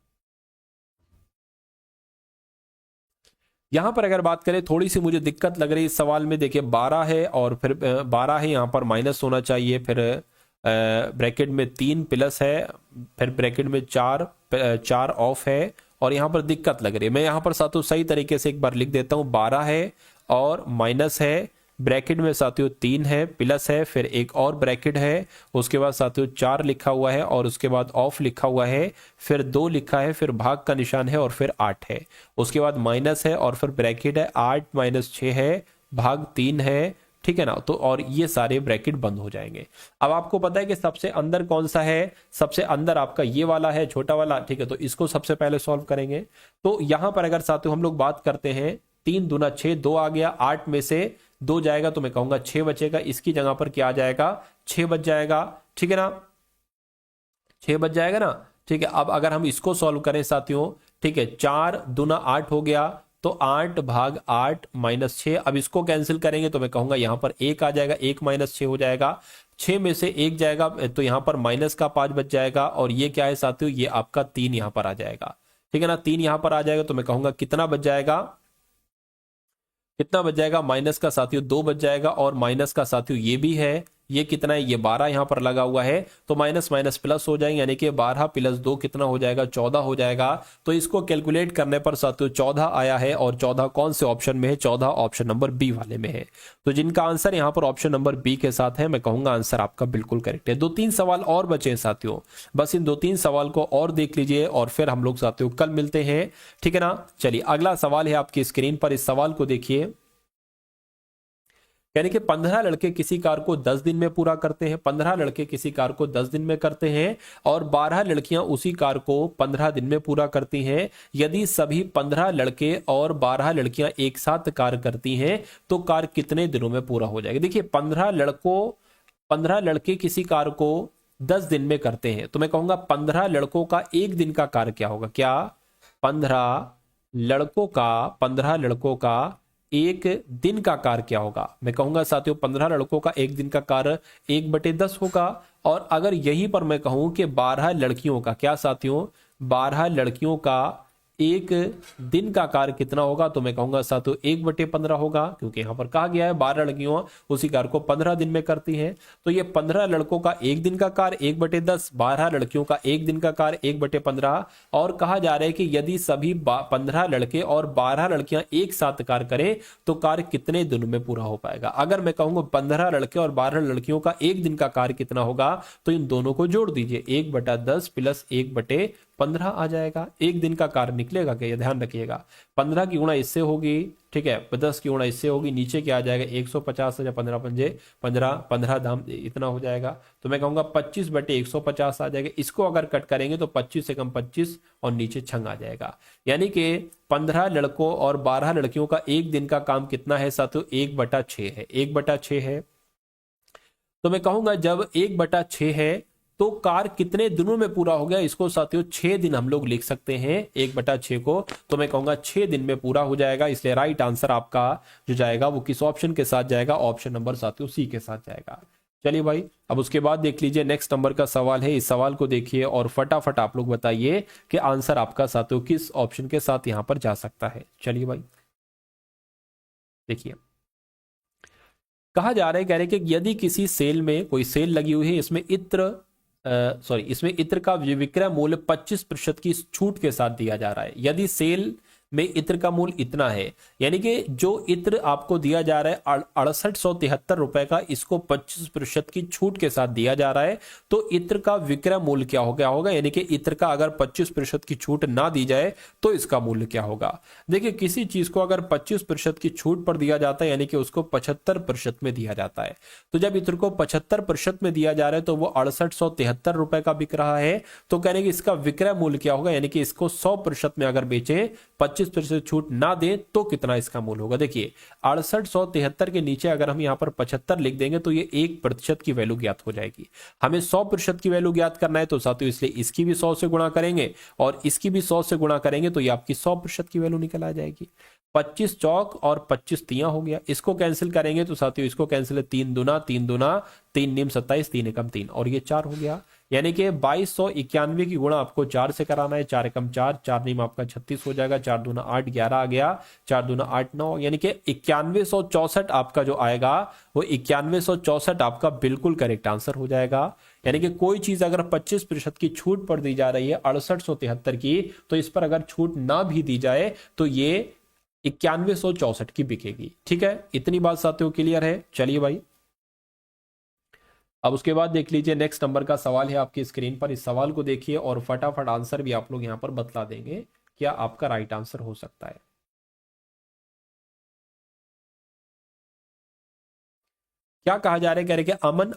यहां पर अगर बात करें, थोड़ी सी मुझे दिक्कत लग रही है इस सवाल में। देखिए 12 है और फिर 12 है, यहां पर माइनस होना चाहिए, फिर ब्रैकेट में 3 प्लस है, फिर ब्रैकेट में 4 ऑफ है और यहां पर दिक्कत लग रही है। मैं यहां पर साथियों सही तरीके से एक बार लिख देता हूं, 12 है और माइनस है, ब्रैकेट में साथियों 3 है, प्लस है, फिर एक और ब्रैकेट है, उसके बाद साथियों 4 लिखा हुआ है और उसके बाद ऑफ लिखा हुआ है, फिर 2 लिखा है, फिर भाग का निशान है और फिर 8 है, उसके बाद माइनस है और फिर ब्रैकेट है, 8 माइनस 6 है, भाग 3 है, ठीक है ना। तो और ये सारे ब्रैकेट बंद हो जाएंगे। अब आपको पता है कि सबसे अंदर कौन सा है, सबसे अंदर आपका ये वाला है, छोटा वाला, ठीक है। तो इसको सबसे पहले सॉल्व करेंगे। तो यहां पर अगर साथियों हम लोग बात करते हैं, 3 दूना 6, 2 आ गया, 8 में से 2 जाएगा तो मैं कहूंगा 6 बचेगा, इसकी जगह पर क्या आ जाएगा, 6 बच जाएगा, ठीक है ना, 6 बच जाएगा ना, ठीक है। अब अगर हम इसको सॉल्व करें साथियों, ठीक है, 4 दूना 8 हो गया, तो 8/8 -6। अब इसको कैंसिल करेंगे तो मैं कहूंगा यहां पर 1 आ जाएगा, 1 - 6 हो जाएगा, 6 में से 1 जाएगा तो यहां पर माइनस का 5 बच जाएगा, और ये क्या है साथियों, ये आपका 3 यहां पर आ जाएगा। ठीक है ना, 3 यहां पर आ जाएगा तो मैं कहूंगा कितना बच जाएगा, कितना बच जाएगा, माइनस का साथियों 2 बच जाएगा, और माइनस का साथियों ये भी है, ये कितना है, ये 12 यहां पर लगा हुआ है, तो माइनस माइनस प्लस हो जाएंगे, यानी कि 12 + 2 कितना हो जाएगा, 14 हो जाएगा। तो इसको कैलकुलेट करने पर साथियों 14 आया है, और 14 कौन से ऑप्शन में है, 14 ऑप्शन नंबर बी वाले में है। तो जिनका आंसर यहां पर ऑप्शन नंबर बी के साथ है, मैं कहूंगा आंसर आपका बिल्कुल करेक्ट है। 2-3 सवाल और बचे हैं साथियों, बस इन 2-3 सवाल को और देख लीजिए, और फिर हम लोग साथियों कल मिलते हैं। ठीक है ना, चलिए अगला सवाल है आपकी स्क्रीन पर, इस सवाल को देखिए। यानी कि 15 लड़के किसी कार्य को 10 दिन में पूरा करते हैं, 15 लड़के किसी कार्य को 10 दिन में करते हैं, और 12 लड़कियां उसी कार्य को 15 दिन में पूरा करती हैं। यदि सभी 15 लड़के और 12 लड़कियां एक साथ कार्य करती हैं तो कार्य कितने दिनों में पूरा हो जाएगा। देखिए 15 लड़के किसी कार्य को 10 दिन में करते हैं, तो मैं कहूंगा 15 लड़कों का एक दिन का कार्य क्या होगा, क्या 15 लड़कों का एक दिन का कार्य क्या होगा। मैं कहूंगा साथियों 15 लड़कों का एक दिन का कार्य 1/10 होगा। और अगर यहीं पर मैं कहूं कि 12 लड़कियों का, क्या साथियों, 12 लड़कियों का एक दिन का कार्य कितना होगा, तो मैं कहूंगा साथियों 1/15 होगा, क्योंकि यहां पर कहा गया है 12 लड़कियों उसी कार्य को 15 दिन में करती हैं। तो ये 15 लड़कों का एक दिन का कार्य 1/10, 12 लड़कियों का एक दिन का कार्य 1/15, और कहा जा रहा है कि यदि सभी 15 लड़के और 12 लड़कियां एक साथ कार्य करें तो कार्य कितने दिनों में पूरा हो पाएगा। अगर मैं कहूंगा 15 लड़के और 12 लड़कियों का एक दिन का कार्य कितना होगा, तो इन दोनों को जोड़ दीजिए, 1/10 + 1/15 आ जाएगा, एक दिन का कार्य निकलेगा। क्या, ध्यान रखिएगा 15 की गुणा इससे होगी, ठीक है, 10 की गुणा इससे होगी, नीचे क्या आ जाएगा 150 या 15 पंजे 15 दाम इतना हो जाएगा। तो मैं कहूंगा 25/150 आ जाएगा। इसको अगर कट करेंगे तो 25 से कम 25 और नीचे छंग आ जाएगा। यानी कि 15 लड़कों और 12 लड़कियों का एक दिन का काम कितना है साथियों, 1/6 है, 1/6 है। तो मैं कहूंगा जब 1/6 है तो कार्य कितने दिनों में पूरा हो गया, इसको साथियों 6 दिन हम लोग लिख सकते हैं 1/6 को। तो मैं कहूंगा 6 दिन में पूरा हो जाएगा, इसलिए राइट आंसर आपका जो जाएगा वो किस ऑप्शन के साथ जाएगा, ऑप्शन नंबर साथियों सी के साथ जाएगा। चलिए भाई, अब उसके बाद देख लीजिए नेक्स्ट नंबर का सवाल है, इस सवाल को देखिए और फटाफट आप लोग बताइए कि आंसर आपका साथियों किस ऑप्शन के साथ यहां पर जा सकता है। चलिए भाई देखिए, कहा जा रहा है, कह रहे कि यदि किसी सेल में कोई सेल लगी हुई है, इसमें इसमें इत्र का विक्रय मूल्य 25% की छूट के साथ दिया जा रहा है। यदि सेल में इत्र का मूल्य इतना है, यानी कि जो इत्र आपको दिया जा रहा है 6873 रुपए का, इसको 25% की छूट के साथ दिया जा रहा है, तो इत्र का विक्रय मूल्य क्या हो गया होगा, यानी कि इत्र का अगर 25% की छूट ना दी जाए तो इसका मूल्य क्या होगा। देखिए किसी चीज को अगर 25% की छूट पर दिया जाता है, यानी कि उसको 75% में दिया जाता है, तो जब इत्र को 75% में दिया जा रहा है तो वो 6873 रुपए का बिक रहा है। तो कहने कि इसका विक्रय मूल्य क्या होगा, यानी कि इसको 100% में अगर बेचे, 25% छूट ना दे तो कितना इसका मूल्य होगा। देखिए 6873 के नीचे अगर हम यहां पर 75 लिख देंगे तो ये 1% की वैल्यू ज्ञात हो जाएगी। हमें 100% की वैल्यू ज्ञात करना है तो साथियों इसलिए इसकी भी 100 से गुणा करेंगे और इसकी भी 100 से गुणा करेंगे तो ये आपकी 100% की वैल्यू निकल आ जाएगी। 25 चौक और 25 तिया हो गया, इसको कैंसिल करेंगे तो साथियों इसको कैंसिल है, 3 दूना 3 नीम 27, 3 एकम 3 और ये 4 हो गया। यानी कि 2291 की गुणा आपको 4 से कराना है, 4 एकम 4, 4 नीम आपका 36 हो जाएगा, 4 दूना 8, 11 आ गया, 4 दूना 8 9, यानी कि 9164 आपका जो आएगा वो 9164 आपका बिल्कुल करेक्ट आंसर हो जाएगा। यानी कि कोई चीज अगर 25% की छूट पर दी जा रही है 6873 की, तो इस पर अगर छूट ना भी दी जाए तो ये 9164 की बिकेगी। ठीक है, इतनी बात साथियों क्लियर है। चलिए भाई, अब उसके बाद देख लीजिए नेक्स्ट नंबर का सवाल है आपकी स्क्रीन पर, इस सवाल को देखिए और फटाफट आंसर भी आप लोग यहां पर बतला देंगे क्या आपका राइट आंसर हो सकता है। क्या कहा जा रहा है, कह रहे कि अमन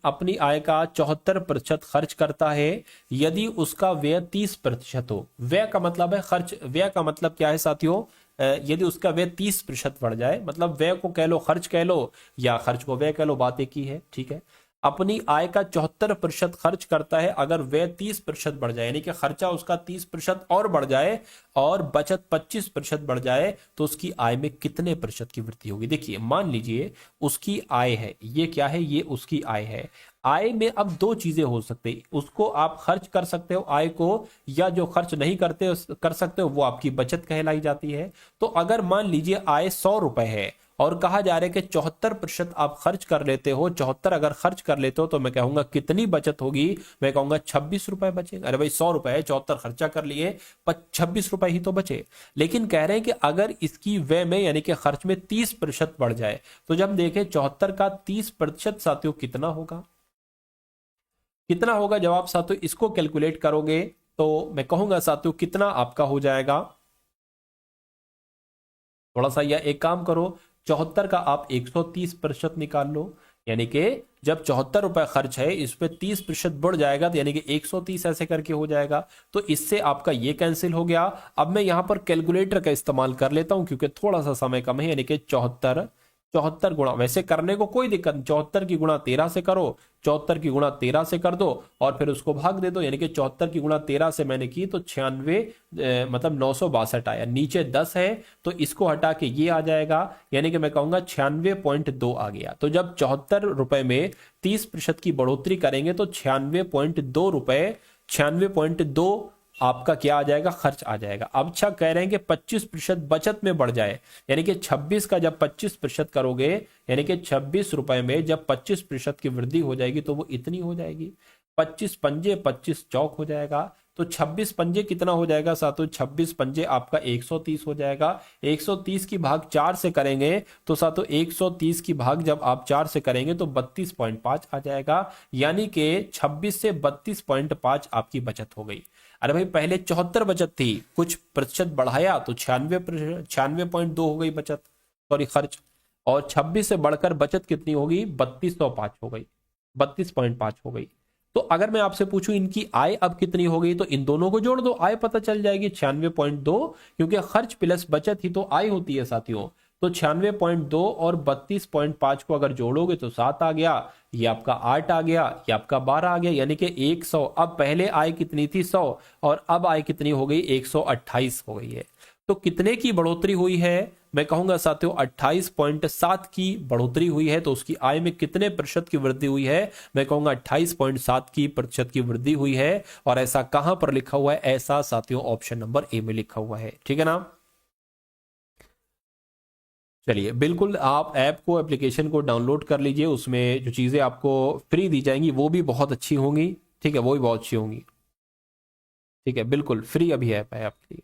अपनी आय का 74% खर्च करता है यदि उसका व्यय 30% हो। व्यय का मतलब है खर्च, व्यय का मतलब क्या है साथियों, यदि उसका व्यय 30% बढ़ जाए, मतलब व्यय को कह लो खर्च कह लो या खर्च को व्यय कह लो, बात एक ही है। ठीक है, अपनी आय का 74% खर्च करता है, अगर व्यय 30% बढ़ जाए यानी कि खर्चा उसका 30% और बढ़ जाए और बचत 25% बढ़ जाए तो उसकी आय में कितने प्रतिशत की वृद्धि होगी। देखिए मान लीजिए उसकी आय है, ये क्या है, ये उसकी आय है। आय में अब दो चीजें हो सकती है, उसको आप खर्च कर सकते हो आय को, या जो खर्च नहीं करते कर सकते हो वो आपकी बचत कहलाई जाती है। तो अगर मान लीजिए आय 100 रुपए है और कहा जा रहा है कि 74% आप खर्च कर लेते हो, 74 अगर खर्च कर लेते हो तो मैं कहूंगा कितनी बचत होगी, मैं कहूंगा 26 रुपए बचेगा। अरे भाई 100 रुपए है, 74 खर्चा कर लिए, 26 रुपए ही तो बचे। लेकिन कह रहे हैं कि अगर इसकी व्यय में यानी कि खर्च में 30% बढ़ जाए, तो जब देखें 74 का 30% साथियों कितना होगा, कितना होगा जवाब साथियों, इसको कैलकुलेट करोगे तो मैं कहूंगा साथियों कितना आपका हो जाएगा। थोड़ा सा या एक काम करो, 74 का आप 130% निकाल लो, यानी कि जब 74 रुपए खर्च है इस पे 30% बढ़ जाएगा तो यानी कि 130 ऐसे करके हो जाएगा। तो इससे आपका ये कैंसिल हो गया। अब मैं यहां पर कैलकुलेटर का इस्तेमाल कर लेता हूं क्योंकि थोड़ा सा समय कम है, यानी कि 74 गुणा, वैसे करने को कोई दिक्कत नहीं, 74 की गुणा 13 से करो, 74 की गुणा 13 से कर दो और फिर उसको भाग दे दो, यानी कि 74 की गुणा 13 से मैंने की तो 96 मतलब 962 आया। नीचे 10 है तो इसको हटा के ये आ जाएगा, यानी कि मैं कहूंगा 96.2 आ गया। तो जब 74 रुपए में 30% की बढ़ोतरी करेंगे तो 96.2 रुपए, 96.2 आपका क्या आ जाएगा, खर्च आ जाएगा। अब अच्छा कह रहे हैं कि 25% बचत में बढ़ जाए, यानी कि 26 का जब 25% करोगे, यानी कि 26 रुपए में जब 25% की वृद्धि हो जाएगी तो वो इतनी हो जाएगी, 25 पंजे 25 चौक हो जाएगा। तो 26 पंजे कितना हो जाएगा साथियों, 26 पंजे आपका 130 हो जाएगा। 130 की भाग 4 से करेंगे तो साथियों 130 की भाग जब आप 4 से करेंगे तो 32.5 आ जाएगा, यानी कि 26 से 32.5 आपकी बचत हो गई। अरे भाई पहले 74 बचत थी, कुछ प्रतिशत बढ़ाया तो 96.2 हो गई बचत, सॉरी खर्च, और 26 से बढ़कर बचत कितनी होगी, 3205 हो गई, 32.5 हो गई। तो अगर मैं आपसे पूछूं इनकी आय अब कितनी हो गई, तो इन दोनों को जोड़ दो, आय पता चल जाएगी 96.2, क्योंकि खर्च प्लस बचत ही तो आय होती है साथियों। तो 96.2 और 32.5 को अगर जोड़ोगे तो 7 आ गया, ये आपका 8 आ गया, ये आपका 12 आ गया, यानी कि 100। अब पहले आय कितनी थी, 100, और अब आय कितनी हो गई, 128 हो गई है। तो कितने की बढ़ोतरी हुई है, मैं कहूंगा साथियों 28.7 की बढ़ोतरी हुई है। तो उसकी आय में कितने प्रतिशत की वृद्धि हुई है, मैं कहूंगा 28.7 की प्रतिशत की वृद्धि हुई है। और ऐसा कहां पर लिखा हुआ है, ऐसा साथियों ऑप्शन नंबर ए में लिखा हुआ है, ठीक है ना। चलिए बिल्कुल आप ऐप को, एप्लीकेशन को डाउनलोड कर लीजिए, उसमें जो चीज़ें आपको फ्री दी जाएंगी वो भी बहुत अच्छी होंगी, ठीक है, वो भी बहुत अच्छी होंगी, ठीक है, बिल्कुल फ्री अभी ऐप है आपके लिए,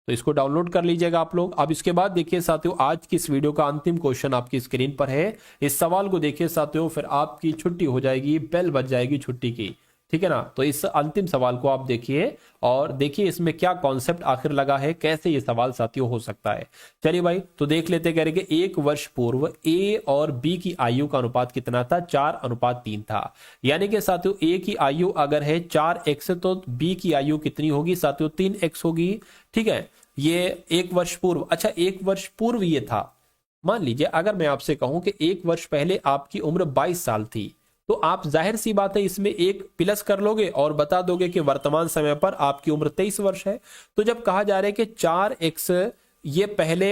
तो इसको डाउनलोड कर लीजिएगा आप लोग। अब इसके बाद देखिए साथियों, आज की इस वीडियो का अंतिम क्वेश्चन आपकी स्क्रीन पर है, इस सवाल को देखिए साथियों, फिर आपकी छुट्टी हो जाएगी, बेल बज जाएगी छुट्टी की, ठीक है ना। तो इस अंतिम सवाल को आप देखिए और देखिए इसमें क्या कॉन्सेप्ट आखिर लगा है, कैसे ये सवाल साथियों हो सकता है। चलिए भाई तो देख लेते, कह रहे कि 1 वर्ष पूर्व ए और बी की आयु का अनुपात कितना था, 4:3 था। यानी कि साथियों ए की आयु अगर है 4x तो बी की आयु कितनी होगी साथियों, 3x होगी, ठीक है। ये 1 वर्ष पूर्व, अच्छा 1 वर्ष पूर्व ये था, मान लीजिए अगर मैं आपसे कहूं कि 1 वर्ष पहले आपकी उम्र 22 साल थी, तो आप जाहिर सी बात है इसमें एक प्लस कर लोगे और बता दोगे कि वर्तमान समय पर आपकी उम्र 23 वर्ष है। तो जब कहा जा रहा है कि 4x ये पहले,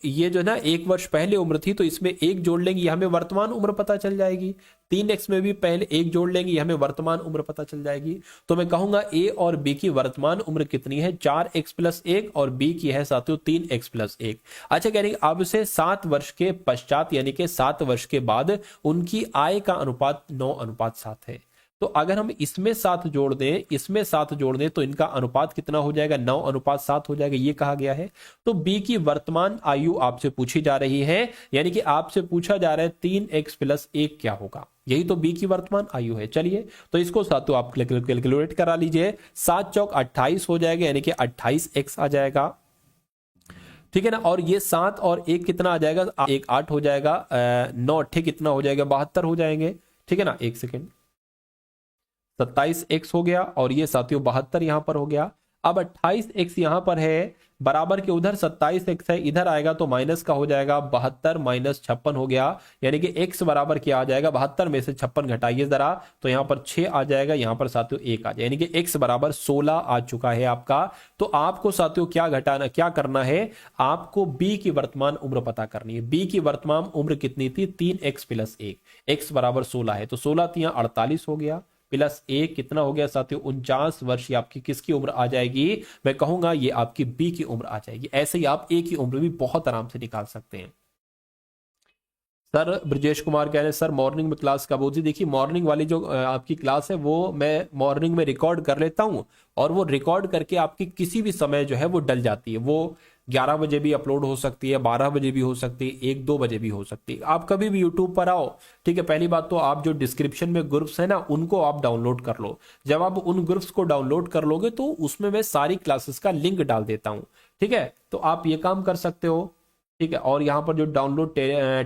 ये जो ना 1 वर्ष पहले उम्र थी, तो इसमें एक जोड़ लेंगे, ये हमें वर्तमान उम्र पता चल जाएगी। 3x में भी पहले एक जोड़ लेंगे, ये हमें वर्तमान उम्र पता चल जाएगी। तो मैं कहूंगा ए और बी की वर्तमान उम्र कितनी है, 4x+1, और बी की है साथियों 3x+1। अच्छा कह रहे अब से 7 वर्ष के पश्चात, यानी कि 7 वर्ष के बाद उनकी आय का अनुपात 9:7 है। तो अगर हम इसमें 7 जोड़ दें, इसमें 7 जोड़ दें, तो इनका अनुपात कितना हो जाएगा, 9:7 हो जाएगा, ये कहा गया है। तो बी की वर्तमान आयु आपसे पूछी जा रही है, यानी कि आपसे पूछा जा रहा है 3x+1 क्या होगा, यही तो बी की वर्तमान आयु है। चलिए तो इसको साथियों आप कैलकुलेट करा लीजिए, 7 चौक 28 हो जाएगा, यानी कि 28x आ जाएगा, ठीक है ना। और ये 7 और 1 कितना आ जाएगा, 1 8 हो जाएगा, 9 8 कितना हो जाएगा, 72 हो जाएंगे, ठीक है ना। एक सेकेंड, 27x हो गया और ये साथियों 72 यहां पर हो गया। अब 28x यहां पर है, बराबर के उधर 27x है, इधर आएगा तो माइनस का हो जाएगा 72 माइनस 56 हो गया, यानी कि x बराबर क्या आ जाएगा, 72 में से 56 घटाइए जरा, तो यहां पर 6 आ जाएगा, यहां पर साथियों 1 आ जाएगा, यानी कि x बराबर 16 आ चुका है आपका। तो आपको साथियों क्या घटाना, क्या करना है, आपको b की वर्तमान उम्र पता करनी है। b की वर्तमान उम्र कितनी थी, 3x प्लस 1, x बराबर 16 है, तो 16 3 48 हो गया, प्लस 1 कितना हो गया साथियों, 49 वर्ष। ये आपकी किसकी उम्र आ जाएगी, मैं कहूंगा ये आपकी बी की उम्र आ जाएगी। ऐसे ही आप ए की उम्र भी बहुत आराम से निकाल सकते हैं। सर ब्रजेश कुमार कह रहे हैं सर मॉर्निंग में क्लास कब होती है। देखिए मॉर्निंग वाली जो आपकी क्लास है वो मैं मॉर्निंग में रिकॉर्ड कर लेता हूं, और वो रिकॉर्ड करके आपकी किसी भी समय जो है वो डल जाती है। वो 11 बजे भी अपलोड हो सकती है, 12 बजे भी हो सकती है, 1-2 बजे भी हो सकती है। आप कभी भी यूट्यूब पर आओ, ठीक है। पहली बात तो आप जो डिस्क्रिप्शन में ग्रुप्स है ना उनको आप डाउनलोड कर लो। जब आप उन ग्रुप्स को डाउनलोड कर लोगे तो उसमें मैं सारी क्लासेस का लिंक डाल देता हूं, ठीक है। तो आप ये काम कर सकते हो, ठीक है। और यहाँ पर जो डाउनलोड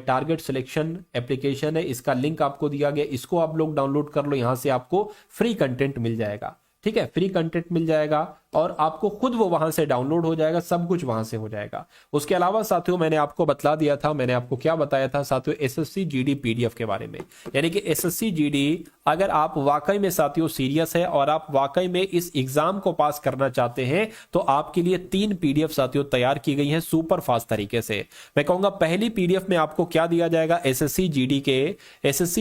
टारगेट सिलेक्शन एप्लीकेशन है इसका लिंक आपको दिया गया, इसको आप लोग डाउनलोड कर लो। यहाँ से आपको फ्री कंटेंट मिल जाएगा, ठीक है, फ्री कंटेंट मिल जाएगा, और आपको खुद वो वहां से डाउनलोड हो जाएगा, सब कुछ वहां से हो जाएगा। उसके अलावा साथियों मैंने आपको बतला दिया था, मैंने आपको क्या बताया था साथियों, एसएससी जीडी पीडीएफ के बारे में। यानी कि एसएससी जीडी अगर आप वाकई में साथियों सीरियस है और आप वाकई में इस एग्जाम को पास करना चाहते हैं तो आपके लिए 3 पीडीएफ साथियों तैयार की गई हैं सुपर फास्ट तरीके से। मैं कहूंगा पहली पीडीएफ में आपको क्या दिया जाएगा, एसएससी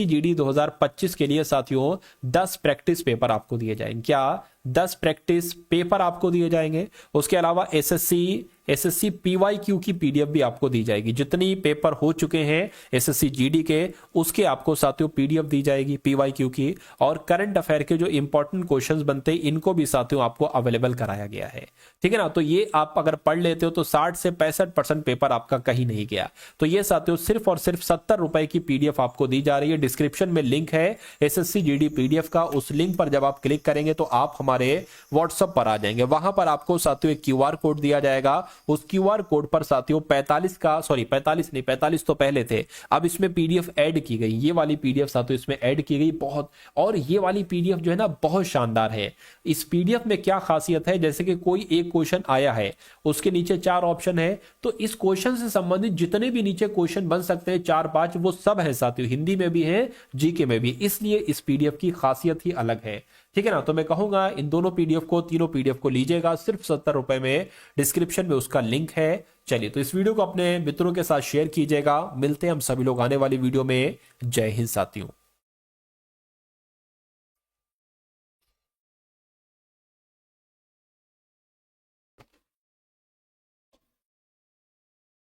जीडी 2025 के लिए साथियों 10 प्रैक्टिस पेपर आपको दिए जाएंगे। क्या 10 प्रैक्टिस पेपर आपको दिए जाएंगे। उसके अलावा एसएससी पीवाईक्यू की पीडीएफ भी आपको दी जाएगी। जितनी पेपर हो चुके हैं एसएससी जीडी के उसके आपको साथियों पीडीएफ दी जाएगी पीवाईक्यू की, और करंट अफेयर के जो इंपॉर्टेंट क्वेश्चंस बनते हैं इनको भी साथियों आपको अवेलेबल कराया गया है, ठीक है ना। तो ये आप अगर पढ़ लेते हो तो 60 से 65% पेपर आपका कहीं नहीं गया। तो ये साथियों सिर्फ और सिर्फ 70 रुपए की पीडीएफ आपको दी जा रही है। डिस्क्रिप्शन में लिंक है एसएससी जीडी पीडीएफ का, उस लिंक पर जब आप क्लिक करेंगे तो आप हमारे व्हाट्सएप पर आ जाएंगे। वहां पर आपको साथियों एक क्यूआर कोड दिया जाएगा, उस क्यूआर कोड पर साथियों 45 तो पहले थे, अब इसमें पीडीएफ ऐड की गई, ये वाली पीडीएफ साथियों इसमें ऐड की गई बहुत। और ये वाली पीडीएफ जो है ना बहुत शानदार है। इस पीडीएफ में क्या खासियत है, जैसे कि कोई एक क्वेश्चन आया है उसके नीचे 4 ऑप्शन है, तो इस क्वेश्चन से संबंधित जितने भी नीचे क्वेश्चन बन सकते हैं 4-5 वो सब है साथियों, हिंदी में भी है जीके में भी, इसलिए इस पीडीएफ की खासियत ही अलग है, ठीक है ना। तो मैं कहूंगा इन दोनों पीडीएफ को, तीनों पीडीएफ को लीजिएगा सिर्फ 70 रुपए में, डिस्क्रिप्शन में उसका लिंक है। चलिए तो इस वीडियो को अपने मित्रों के साथ शेयर कीजिएगा। मिलते हैं हम सभी लोग आने वाली वीडियो में। जय हिंद साथियों।